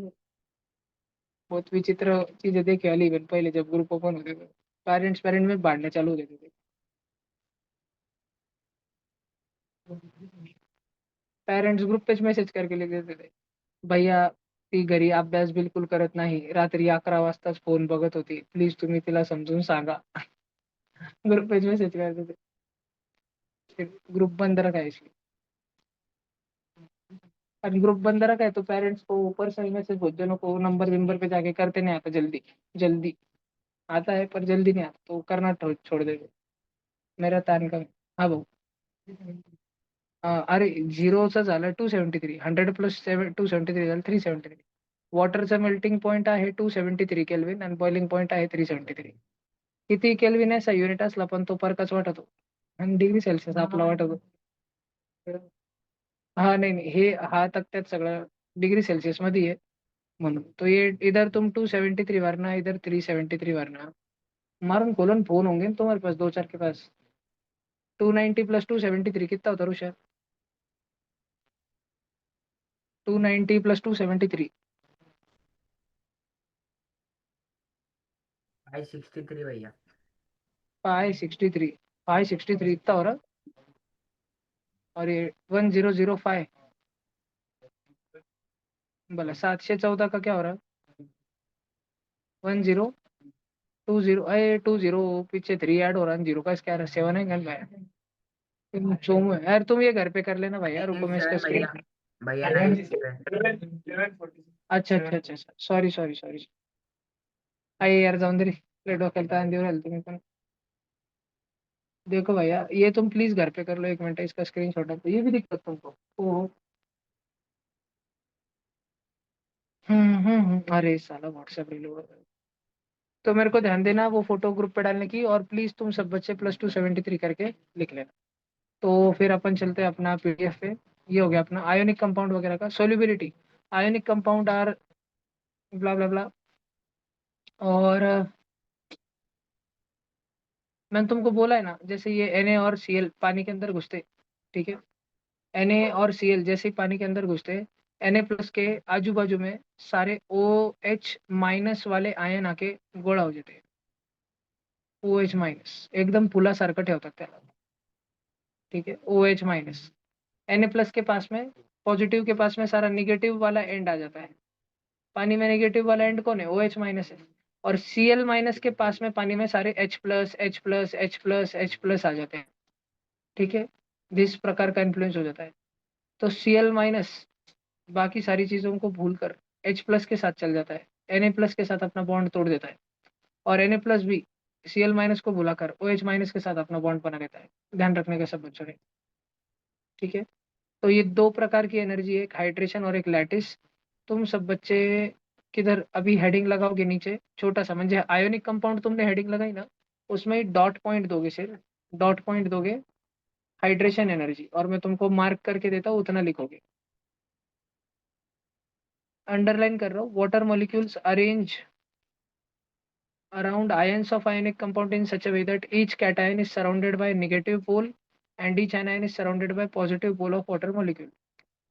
बहुत विचित्र चीजें देखी वाली इवन पहले जब ग्रुप ओपन होते थे। पेरेंट्स पेरेंट में बांटने चालू हो जाते थे। पेरेंट्स ग्रुप पे मैसेज करके लिख देते थे। भैया ती घरी अभ्यास बिलकुल करत नाही रात्री 11 वाजताच फोन बघत होती प्लीज तुम्ही तिला समजून सांगा. ग्रुप पे मैसेज करते थे ग्रुप बंद रखा है इसलिए. और ग्रुप बंद रखा है तो पेरेंट्स को पर्सनल मैसेज बहुत जनों को नंबर विंबर पे जाके करते नहीं आता जल्दी. जल्दी आता है पर जल्दी नहीं आता तो करना छोड़ देते. मेरा तान का. हाँ भाऊ. अरे झिरोचं झालं 273 100 + 273 झालं 373. वॉटरचा मेल्टिंग पॉईंट आहे 273 केल्विन आणि बॉइलिंग पॉईंट आहे 373. किती केल्विन असा युनिट असला पण तो परकाच वाटतो. आणि डिग्री सेल्सिअस आपला वाटतो. हा नाही नाही हे हा तक्त्यात सगळं डिग्री सेल्सिअस मध्ये आहे. म्हणून तो ये इधर तुम 273 भरना इधर 373 भरना. मारून खोलन फोन होंगे ना तुम्हारे पास दो चार के पास. 290 + 273 कितना होता ऋषा? 290 + 273. 563 भैया। 563. 563 इतना हो रहा. और ये 1005. भला 714 का क्या हो रहा है? 10 20 20 पीछे 3 ऐड हो रहा है जीरो का इसका यार 7 है गन भाई. तुम चोमो है यार तुम ये घर पे कर लेना भैया रुको मैं इसका 987 स्क्रीन. भैया। भैया 987। अच्छा अच्छा अच्छा. Sorry sorry sorry. अरे यार जाऊन दे रे. डोक्याला ताण देऊ राहिला तुम्ही पण. देखो भैया ये तुम प्लीज घर पे कर लो 1 मिनट इसका स्क्रीनशॉट आपको ये भी दिक्कत तुमको. ओ. अरे साला व्हाट्सएप रिलोड. तो मेरे को ध्यान देना वो फोटो ग्रुप पे डालने की और प्लीज तुम सब बच्चे +273 करके लिख लेना. तो फिर अपन चलते हैं अपना पीडीएफ पे। ये हो गया अपना आयोनिक कंपाउंड वगैरह का सोल्यूबिलिटी। आयोनिक कंपाउंड आर ब्ला ब्ला ब्ला। और मैंने तुमको बोला है ना, जैसे ये Na और Cl पानी के अंदर घुसते, ठीक है। Na और Cl जैसे ही पानी के अंदर घुसते, Na+ के आजू बाजू में सारे OH- वाले आयन आके गोळा हो जाते हैं। OH-, एकदम पुला सारखं ठेवतात त्याला, ठीक है। OH-, Na+ के पास में, पॉजिटिव के पास में सारा निगेटिव वाला एंड आ जाता है। पानी में नेगेटिव वाला एंड कौन है? OH- है। और Cl- के पास में पानी में सारे H+, H+, H+, H+ आ जाते हैं, ठीक है। इस प्रकार का इन्फ्लुएंस हो जाता है। तो Cl- बाकी सारी चीजों को भूल कर H+ के साथ चल जाता है, Na+ के साथ अपना बॉन्ड तोड़ देता है। और Na+ भी Cl- को भुलाकर OH- के साथ अपना बॉन्ड बना लेता है। ध्यान रखने का सब बच्चों ने, ठीक है। तो ये दो प्रकार की एनर्जी है, एक हाइड्रेशन और एक लैटिस। तुम सब बच्चे किधर अभी हेडिंग लगाओगे नीचे छोटा सा, म्हणजे आयोनिक कंपाउंड तुमने हेडिंग लगाई ना, उसमें डॉट पॉइंट दोगे, सिर्फ डॉट पॉइंट दोगे हाइड्रेशन एनर्जी, और मैं तुमको मार्क करके देता हूँ उतना लिखोगे। अंडरलाइन कर रहा हूँ, water molecules arrange around ions of ionic compound in such a way that each cation is surrounded by a negative pole and each anion is surrounded by positive pole of water molecule.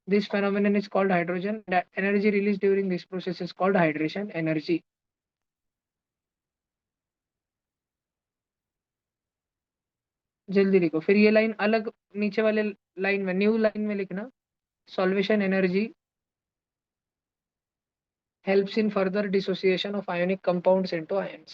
This phenomenon is called hydrogen. The energy released during this process is called hydration energy. जल्दी लिखो फिर ये लाइन अलग, नीचे वाले लाइन में, न्यू लाइन में लिखना, solvation energy helps in further dissociation of ionic compounds into ions.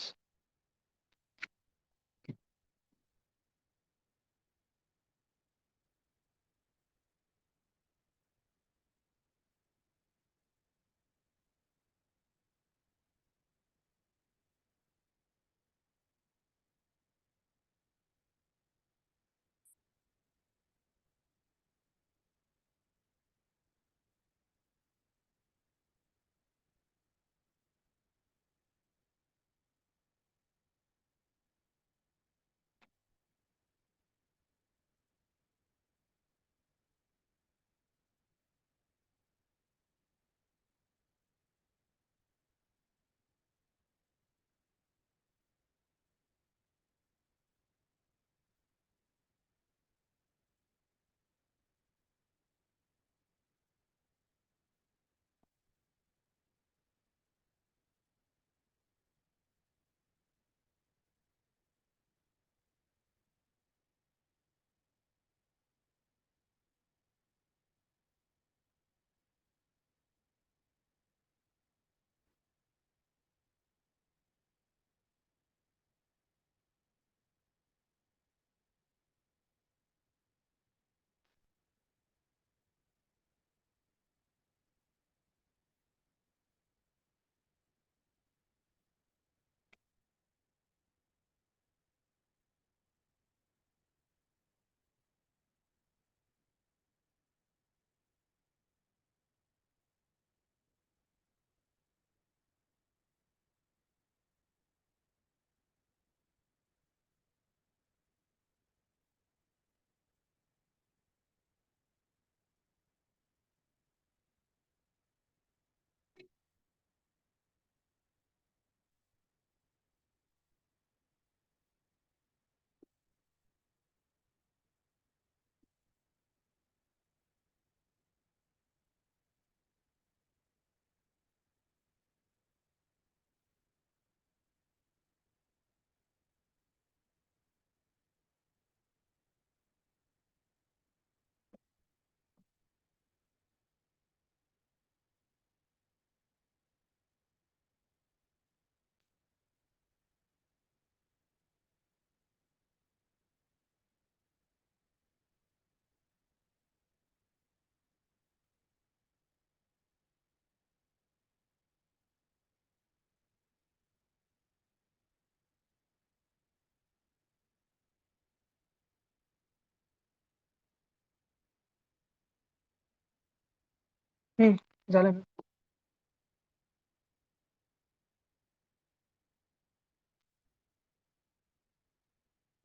हम्म, झालं.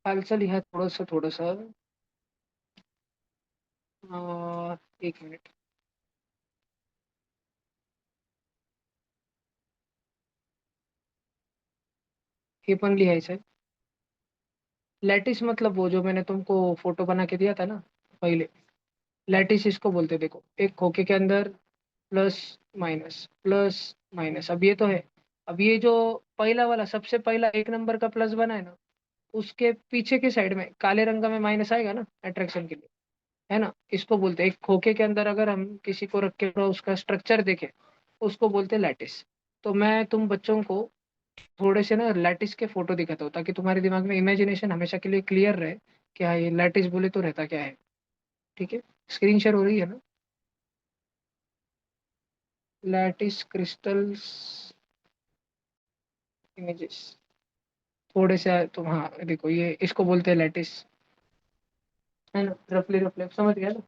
हालचाल ह्या थोडस थोडस एक मिनट। हे पण लिहायचं आहे। लैटिस मतलब वो जो मैंने तुमको फोटो बना के दिया था ना पहले, लैटिस इसको बोलते हैं। देखो, एक खोखे के अंदर प्लस माइनस माइनस। अब ये तो है। अब ये जो पहला वाला, सबसे पहला एक नंबर का प्लस बना है ना, उसके पीछे की साइड में काले रंग का में माइनस आएगा ना अट्रैक्शन के लिए, है ना। इसको बोलते हैं, एक खोखे के अंदर अगर हम किसी को रख के थोड़ा उसका स्ट्रक्चर देखें, उसको बोलते हैं लैटिस। तो मैं तुम बच्चों को थोड़े से ना लैटिस के फोटो दिखाता हूँ, ताकि तुम्हारे दिमाग में इमेजिनेशन हमेशा के लिए क्लियर रहे कि हाँ, ये लैटिस बोले तो रहता क्या है। ठीक है। स्क्रीन शेयर हो रही है ना? लैटिस क्रिस्टल्स इमेजेस, थोड़े से तुम, हाँ देखो, ये इसको बोलते हैं लैटिस, है ना। रफली रफली समझ गया ना।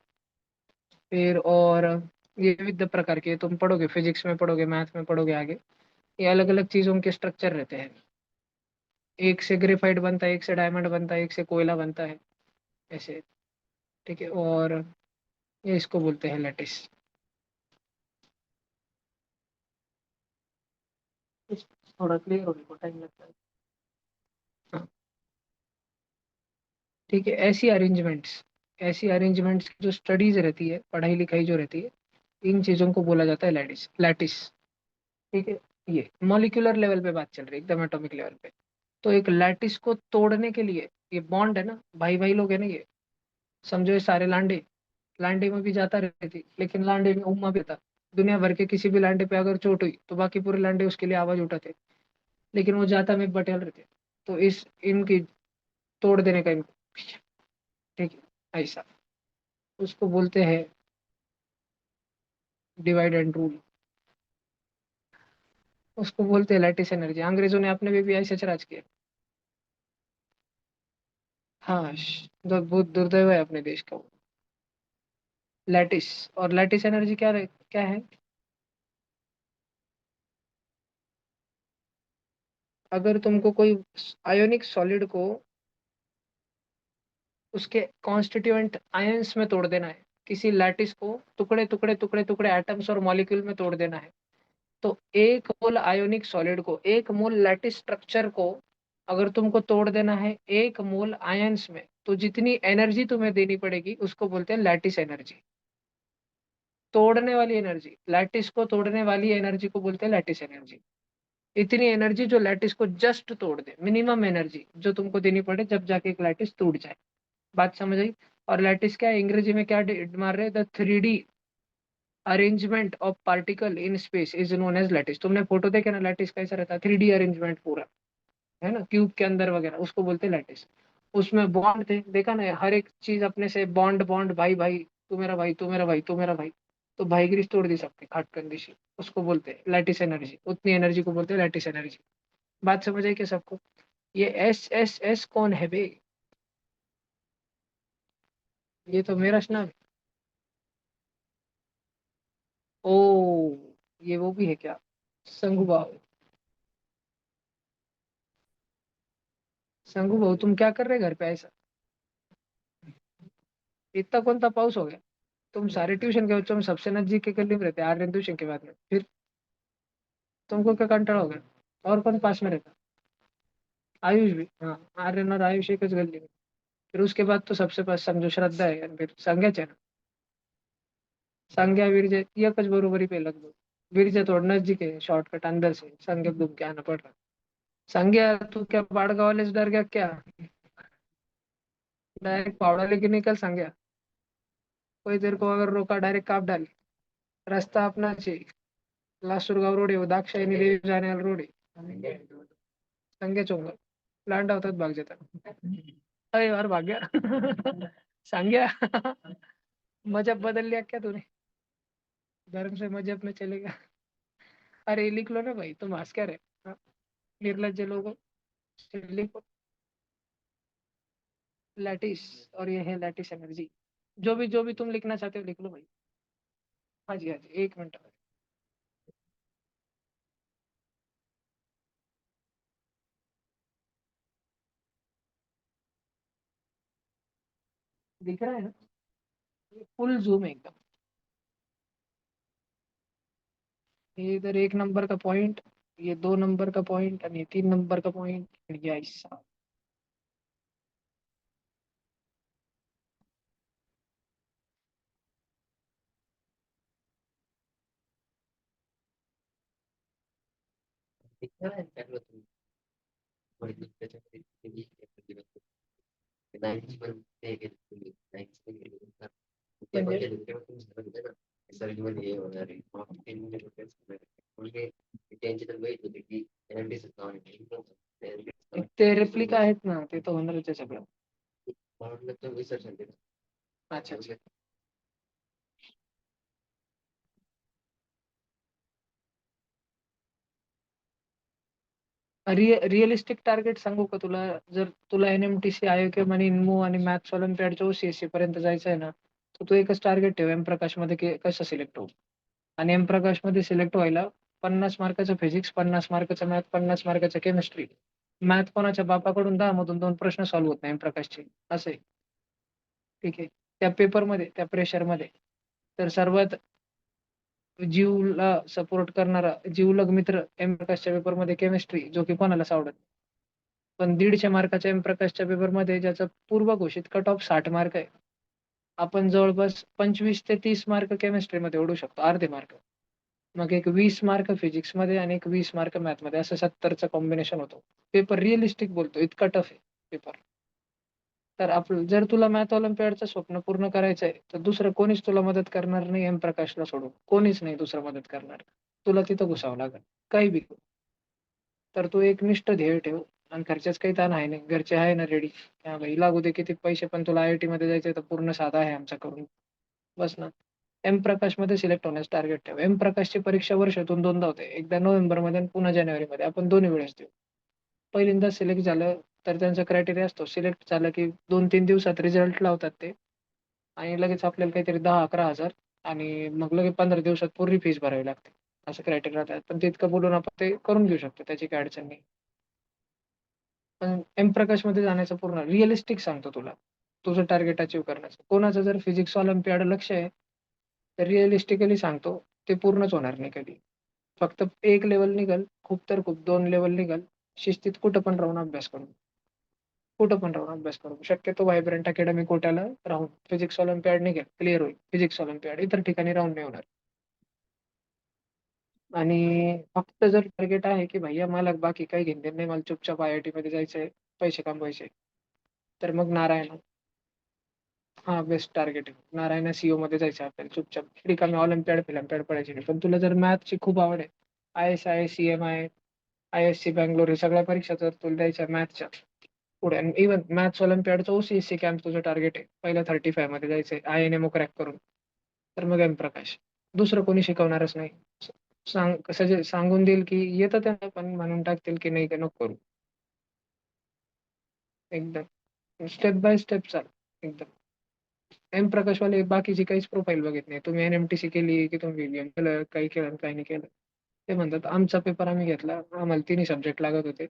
फिर और ये विविध प्रकार के तुम पढ़ोगे, फिजिक्स में पढ़ोगे, मैथ में पढ़ोगे आगे। ये अलग अलग चीजों के स्ट्रक्चर रहते हैं। एक से ग्रेफाइट बनता है, एक से डायमंड बनता है, एक से कोयला बनता है, ऐसे। ठीक है। और ये इसको बोलते हैं लैटिस। थोड़ा क्लियर होने को टाइम लगता है। हाँ। ठीक है। ऐसी अरेंजमेंट्स की जो स्टडीज रहती है, पढ़ाई लिखाई जो रहती है, इन चीजों को बोला जाता है लैटिस लैटिस। ठीक है। ये मॉलिक्यूलर लेवल पे बात चल रही है, एकदम एटॉमिक लेवल पे। तो एक लैटिस को तोड़ने के लिए, ये बॉन्ड है ना, भाई भाई लोग है ना ये, समझो ये सारे लांडे, लांडे में भी जाता रहती, लेकिन लांडे में उम्मा भी था। दुनिया भर के किसी भी लांडे पे अगर चोट हुई तो बाकी पूरे लांडे उसके लिए आवाज उठाते, लेकिन वो जाता में बटेल रहते। तो इस इनकी तोड़ देने का इनको, ठीक है, ऐसा। उसको बोलते हैं डिवाइड एंड रूल। उसको बोलते हैं लैटिस एनर्जी। अंग्रेजों ने अपने भी ऐसे राज किया। हाँ, बहुत दुर्दैव है अपने देश का वो। लैटिस। और लैटिस एनर्जी क्या है? अगर तुमको कोई आयोनिक सॉलिड को उसके कॉन्स्टिट्यूएंट आयंस में तोड़ देना है, किसी लैटिस को टुकड़े टुकड़े टुकड़े टुकड़े एटम्स और मॉलिक्यूल में तोड़ देना है, तो एक मोल आयोनिक सॉलिड को, एक मोल लैटिस स्ट्रक्चर को अगर तुमको तोड़ देना है एक मोल आयंस में, तो जितनी एनर्जी तुम्हें देनी पड़ेगी उसको बोलते हैं लैटिस एनर्जी। तोड़ने वाली एनर्जी, लैटिस को तोड़ने वाली एनर्जी को बोलते हैं लैटिस एनर्जी। इतनी एनर्जी जो लैटिस को जस्ट तोड़ दे, मिनिमम एनर्जी जो तुमको देनी पड़े जब जाके एक लैटिस टूट जाए। बात समझ आई? और लैटिस क्या है अंग्रेजी में, क्या मार रहे हैं, the 3D arrangement of particle in space is known as lattice. तुमने फोटो देखे ना लैटिस कैसा रहता है, 3D अरेंजमेंट पूरा, है ना, क्यूब के अंदर वगैरह, उसको बोलते हैं लैटिस। उसमें बॉन्ड थे, देखा ना, हर एक चीज अपने से बॉन्ड बॉन्ड, भाई भाई, तू मेरा भाई, तू मेरा भाई, तू मेरा भाई। तो भाईगिरी तोड़ दी सबके खाट कंदीशी, उसको बोलते हैं लैटिस एनर्जी। उतनी एनर्जी को बोलते हैं लैटिस एनर्जी। बात समझ आई क्या सबको? ये एस कौन है बे? ये तो मेरा नाम है। ओ, ये वो भी है क्या? संगू भाव। संगू भाऊ, तुम क्या कर रहे घर पे ऐसा? इतना कौन सा पाउस हो गया? तुम सारे ट्यूशन के बच्चों में सबसे नजदीक के गली में रहते हैं, आर्यन ट्यूशन के बाद में, फिर तुमको क्या कंटाळा हो गया? और कौन पास में रहता? आयुष भी, हाँ। आर्यन और आयुष एक गली में। फिर उसके बाद तो सबसे पास समझो श्रद्धा है, आणि फिर संग्याच आहे ना। संग्या विरजे एकच बरोबरी पे लगभग। विरजे थोड़ा नजदीक है, शॉर्टकट अंदर से संग्या घूम के आना पड़ रहा। संग्या, तू क्या बाड़गांव वाले से डर गया क्या? डायरेक्ट फावड़ा लेके निकल संग्या। कोई देर को अगर रोका, डायरेक्ट काप डाल। रास्ता अपना चाहिए। लासूरगाव रोड आहे वो, दाक्षायणी देवी जाने वाला रोड आहे। संग्या चौंगा लांडा होतात भाग जातात। अरे यार, भाग गया। संग्या। मजहब बदल लिया क्या तूने? धर्म से मजहब में चलेगा? अरे लिख लो ना भाई, तुम हंस क्या रहे? हाँ, निर्लज्ज लोगों, लिखो लैटिस। और ये है लैटिस एनर्जी। जो भी तुम लिखना चाहते हो लिख लो भाई। हाँ जी, हाँ जी, एक मिनट। दिख रहा है ना? फुल झूम एकदम। ये इधर 1 नंबर का पॉइंट, ये 2 नंबर का पॉइंट और ये 3 नंबर का पॉइंट, ये ऐसा। दिखता है कर लो तुम। बड़ी दिक्कत है कि भी नाइन्टी पर देखे नाइन्टी पर ये म्हणजे बघे दुसरे पण समज ना सर्च मध्ये हे होणार आहे मग ते म्हणजे म्हणजे त्यांची तर माहित होते की एनएमडी नाव आहे ते रेप्लिका आहेत ना, ते तर होणारच आहे सगळं. म्हणून तो रिसर्च आहे अच्छा अच्छा. रिअलिस्टिक टार्गेट सांगू का तुला? जर तुला NMTC IOQM आणि इन्मो आणि मॅथ्स ऑलिम्पियाडच्या OCSC पर्यंत जायचं आहे ना, तर तू एकच टार्गेट ठेव, एम प्रकाश मध्ये कसं सिलेक्ट होऊ. आणि एम प्रकाश मध्ये सिलेक्ट व्हायला 50 मार्काचं फिजिक्स, 50 मार्काचं मॅथ, 50 मार्काचं केमिस्ट्री. मॅथ कोणाच्या बापाकडून 10 मधून 2 प्रश्न सॉल्व्ह होत नाही एम प्रकाशचे. असं आहे. ठीक आहे. त्या पेपरमध्ये, त्या प्रेशरमध्ये तर सर्वात जीवला सपोर्ट करणारा जीवलग मित्र एम प्रकाशच्या पेपरमध्ये केमिस्ट्री, जो की कोणालाच आवडत नाही. पण 150 मार्काच्या एम प्रकाशच्या पेपरमध्ये ज्याचा पूर्व घोषित कट ऑफ 60 मार्क आहे, आपण जवळपास 25 ते 30 मार्क केमिस्ट्रीमध्ये ओढू शकतो, अर्धे मार्क. मग एक 20 मार्क फिजिक्समध्ये आणि एक 20 मार्क मॅथमध्ये, असं 70चं कॉम्बिनेशन होतो. पेपर रिअलिस्टिक बोलतो, इतका टफ आहे पेपर. तर आपलं जर तुला मॅथ ऑलिम्पियाडचं स्वप्न पूर्ण करायचं आहे, तर दुसरं कोणीच तुला मदत करणार नाही एम प्रकाशला सोडून. कोणीच नाही दुसरं मदत करणार. तुला तिथं घुसावं लागेल, काही बी. तर तू एक निष्ठ ध्येय ठेव आणि घरच्याच काही ताण आहे नाही. घरचे आहे ना रेडी. हा भाई लागू दे किती पैसे, पण तुला IIT मध्ये जायचंय तर पूर्ण साधा आहे आमच्याकडून. बस ना. एम प्रकाश मध्ये सिलेक्ट होण्यास टार्गेट ठेव. एम प्रकाशची परीक्षा वर्षातून 2दा होते, एकदा नोव्हेंबरमध्ये आणि पुन्हा जानेवारीमध्ये. आपण दोन्ही वेळेस देऊ. पहिल्यांदा सिलेक्ट झालं तर त्यांचा क्रायटेरिया असतो, सिलेक्ट झालं की 2-3 दिवसात रिझल्ट लावतात ते, आणि लगेच आपल्याला काहीतरी 10-11 हजार आणि मग लगेच 15 दिवसात पूर्ण फीस भरावी लागते. असं क्रायटेरिया राहतात, पण तितकं बोलून आपण ते करून घेऊ शकतो, त्याची काही अडचण नाही. पण एम प्रकाश मध्ये जाण्याचं पूर्ण रिअलिस्टिक सांगतो तुला, तुझं टार्गेट अचीव्ह करण्याचं. कोणाचं जर फिजिक्स ऑलिम्पियाड लक्ष आहे, तर रिअलिस्टिकली सांगतो ते पूर्णच होणार नाही कधी. फक्त एक लेवल निघल, खूप तर खूप 2 लेवल निघल. शिस्तीत कुठं पण राहून अभ्यास करू. कुठं पण राहून अभ्यास करू. शक्यतो व्हायब्रंट अकॅडमी कोट्याला राहून फिजिक्स ऑलिम्पियाड निघेल, क्लिअर होईल फिजिक्स ऑलिम्पियाड. इतर ठिकाणी राहून नाही होणार. आणि फक्त जर टार्गेट आहे की भैया मला बाकी काही घेणं नाही, मला चुपचाप IIT मध्ये जायचंय, पैसे कमवायचे, तर मग नारायण हा बेस्ट टार्गेट आहे. नारायण CO मध्ये जायचं आपल्याला चुपचाप. रिकामी ऑलिम्पियाड फिलम्पियाड पडायची नाही. पण तुला जर मॅथची खूप आवड आहे, ISI, CMI, ISC बँगलोर, हे सगळ्या परीक्षा जर तुला द्यायच्या मॅथच्या पुढे, आणि इव्हन मॅथ्स ऑलिम्पियाडचं OCSC कॅम्प तुझं टार्गेट आहे, पहिल्या 35 मध्ये जायचंय INMO क्रॅक करून, तर मग एम प्रकाश. दुसरं कोणी शिकवणारच नाही. सांगून देईल की येतं त्यांना, पण म्हणून टाकतील की नाही, का नको करू. एकदम स्टेप बाय स्टेप चाल. एकदम एम प्रकाशवाले बाकीची काहीच प्रोफाईल बघत नाही. तुम्ही NMTC केली की तुम्ही VVM केलं, काही केलं काही नाही केलं. ते म्हणतात आमचा पेपर आम्ही घेतला, आम्हाला तिन्ही सब्जेक्ट लागत होते,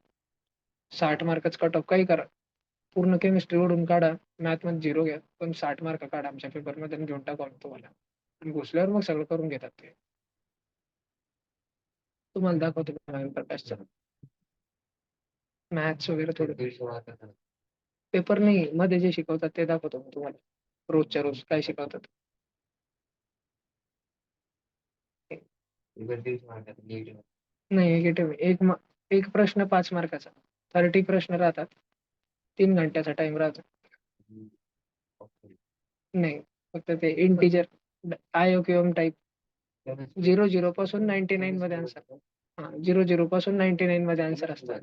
60 मार्कच कट ऑफ, काही करा, पूर्ण केमिस्ट्री ओढून काढा, मॅथ मध्ये 0 घ्या, पण 60 मार्क काढा आमच्या पेपरमध्ये आणि घेऊन टाकू आम्ही तुम्हाला. आणि घुसल्यावर मग सगळं करून घेतात ते. तुम्हाला दाखवतो प्रकाशचा मॅथ्स वगैरे थोडं. पेपर नाही, मध्ये जे शिकवतात ते दाखवतो मी तुम्हाला, रोजच्या रोज काय शिकवतात. नाही निगेटिव्ह, एक प्रश्न 5 मार्काचा, 30 प्रश्न राहतात, 3 घंट्याचा टाइम राहतो. नाही, फक्त ते इंटिजर IOQM टाईप, 0-0 पासून 99 मध्ये आन्सर. हा, 0-0 पासून 99 मध्ये आन्सर असतात.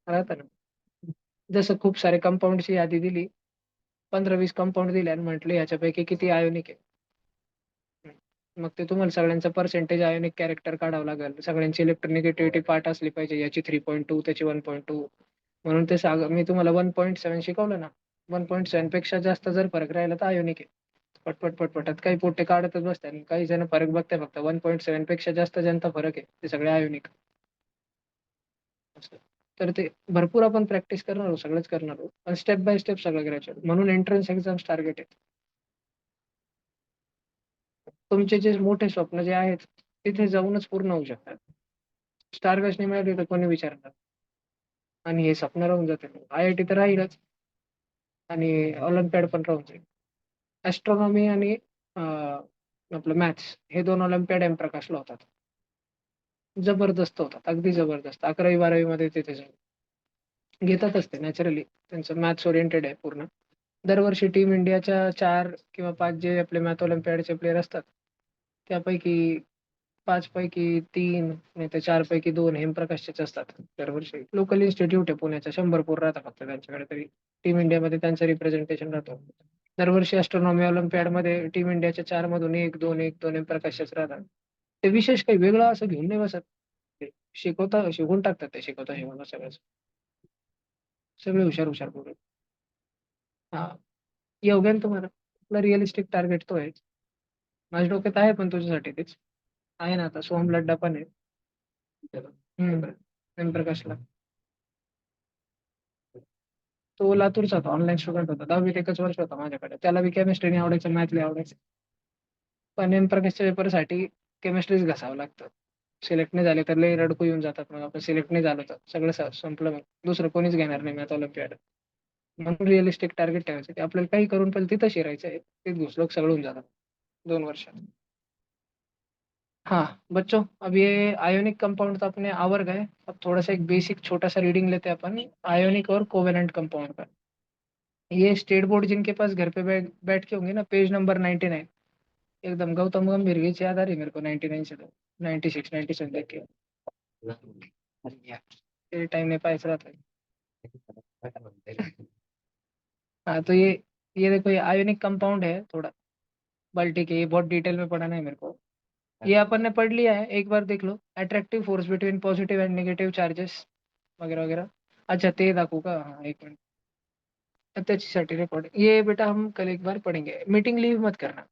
राहतं ना. जसं खूप सारे कंपाऊंडची यादी दिली, 15-20 कंपाऊंड दिले आणि म्हटलं ह्याच्यापैकी किती आयोनिक आहे. मग ते तुम्हाला सगळ्यांचा पर्सेंटेज आयोनिक कॅरेक्टर काढावं लागेल. सगळ्यांची इलेक्ट्रोनिगेटिव्हिटी पार्ट असली पाहिजे. याची 3.2, त्याची 1.2. म्हणून ते मी तुम्हाला 1.7 शिकवलं ना, 1.7 पेक्षा जास्त जर फरक राहिला तर आयोनिक आहे. पटपट पटपटात काही पोटे काढतच बसतात. काही जण फरक बघताय फक्त 1.7 पेक्षा जास्त ज्यांचा फरक आहे ते सगळे आयोनिक. तर ते भरपूर आपण प्रॅक्टिस करणार आहोत, सगळंच करणार आहोत, पण स्टेप बाय स्टेप सगळं करायचं. म्हणून एंट्रन्स एक्झाम्स टार्गेट आहे. तुमचे जे मोठे स्वप्न जे आहेत, तिथे जाऊनच पूर्ण होऊ शकतात. स्टार कास्ट नाही मिळाली तर कोणी विचारणार? आणि हे स्वप्न राहून जाते. IIT तर राहीलच आणि ऑलिम्पियाड पण राहून जाईल. ॲस्ट्रॉनॉमी आणि आपलं मॅथ्स हे 2 ऑलिम्पियाड एमप्रकाशला होतात. जबरदस्त होतात, अगदी जबरदस्त. 11वी-12वी मध्ये तिथे जाऊन. घेतातच ते नॅचरली. त्यांचं मॅथ्स ओरिएंटेड आहे पूर्ण. दरवर्षी टीम इंडियाच्या 4 किंवा 5 जे आपले मॅथ ऑलिम्पियाडचे प्लेयर असतात, त्यापैकी 5 पैकी 3 नाहीतर 4 पैकी 2 हेमप्रकाशचेच असतात दरवर्षी. लोकल इन्स्टिट्यूट आहे पुण्याचं, 100 पोरं राहतात फक्त त्यांच्याकडे तरी. टीम इंडियामध्ये त्यांचं रिप्रेझेंटेशन राहतं. दरवर्षी ॲस्ट्रॉनॉमी ऑलिम्पियाडमध्ये टीम इंडियाच्या 4 मधून 1-2, 1-2 हेमप्रकाशच राहतात. ते विशेष काही वेगळं असं घेऊन नाही बसत. ते शिकवून टाकतात ते शिकवता सगळंच. सगळे हुशार पोरं. हां, योगेन तुम्हाला. आपला रिअलिस्टिक टार्गेट तो आहे. माझ्या डोक्यात आहे पण तुझ्यासाठी तेच. आहे ना आता सोहम लड्डा पण आहे. हं. ओमप्रकाशला. तो लातूरचा होता. ऑनलाईन स्टुडंट होता. 10वीत एकच वर्ष होता माझ्याकडे. त्याला बी केमिस्ट्री नाही आवडायचं, मॅथ लय आवडायचं. पण ओमप्रकाशच्या पेपरसाठी केमिस्ट्रीच घासावं लागतं. सिलेक्ट नाही झाले तर लय रडकू येऊन जातात. मग आपण सिलेक्ट नाही झालो तर सगळं संपलं मग. दुसरं कोणीच घेणार नाही मॅथ ऑलिम्पियाड. म्हणून रिअलिस्टिक टार्गेट ठेवायचं की आपल्याला काही करून पण तिथं शिरायचं आहे. तिथं घुसलो की सगळं होऊन जातं 2 वर्षात. हाँ, बच्चों अब ये आयोनिक कंपाउंड तो अपने आवर गए। अब थोड़ा-सा एक बेसिक छोटा-सा रीडिंग लेते हैं अपन आयोनिक और कोवेलेंट कंपाउंड का। ये स्टेट बोर्ड जिनके पास घर पे बैठ के होंगे ना पेज नंबर 99 एकदम गौतम गंभीर की याद आ रही है मेरे को 99 से तो 96 97 देख के। तेरे टाइम में पास रहा था। हाँ, तो ये देखो ये आयोनिक कंपाउंड है थोड़ा बाल्टी के ये बहुत डिटेल में पढ़ाना है मेरे को। ये अपन ने पढ़ लिया है, एक बार देख लो। Attractive force between positive and negative charges वगैरह-वगैरह। अच्छा ते दाखवू का? हाँ, 1 मिनट. त्याच्यासाठी रिकॉर्ड ये बेटा हम कल एक बार पढ़ेंगे. मीटिंग लीव मत करना.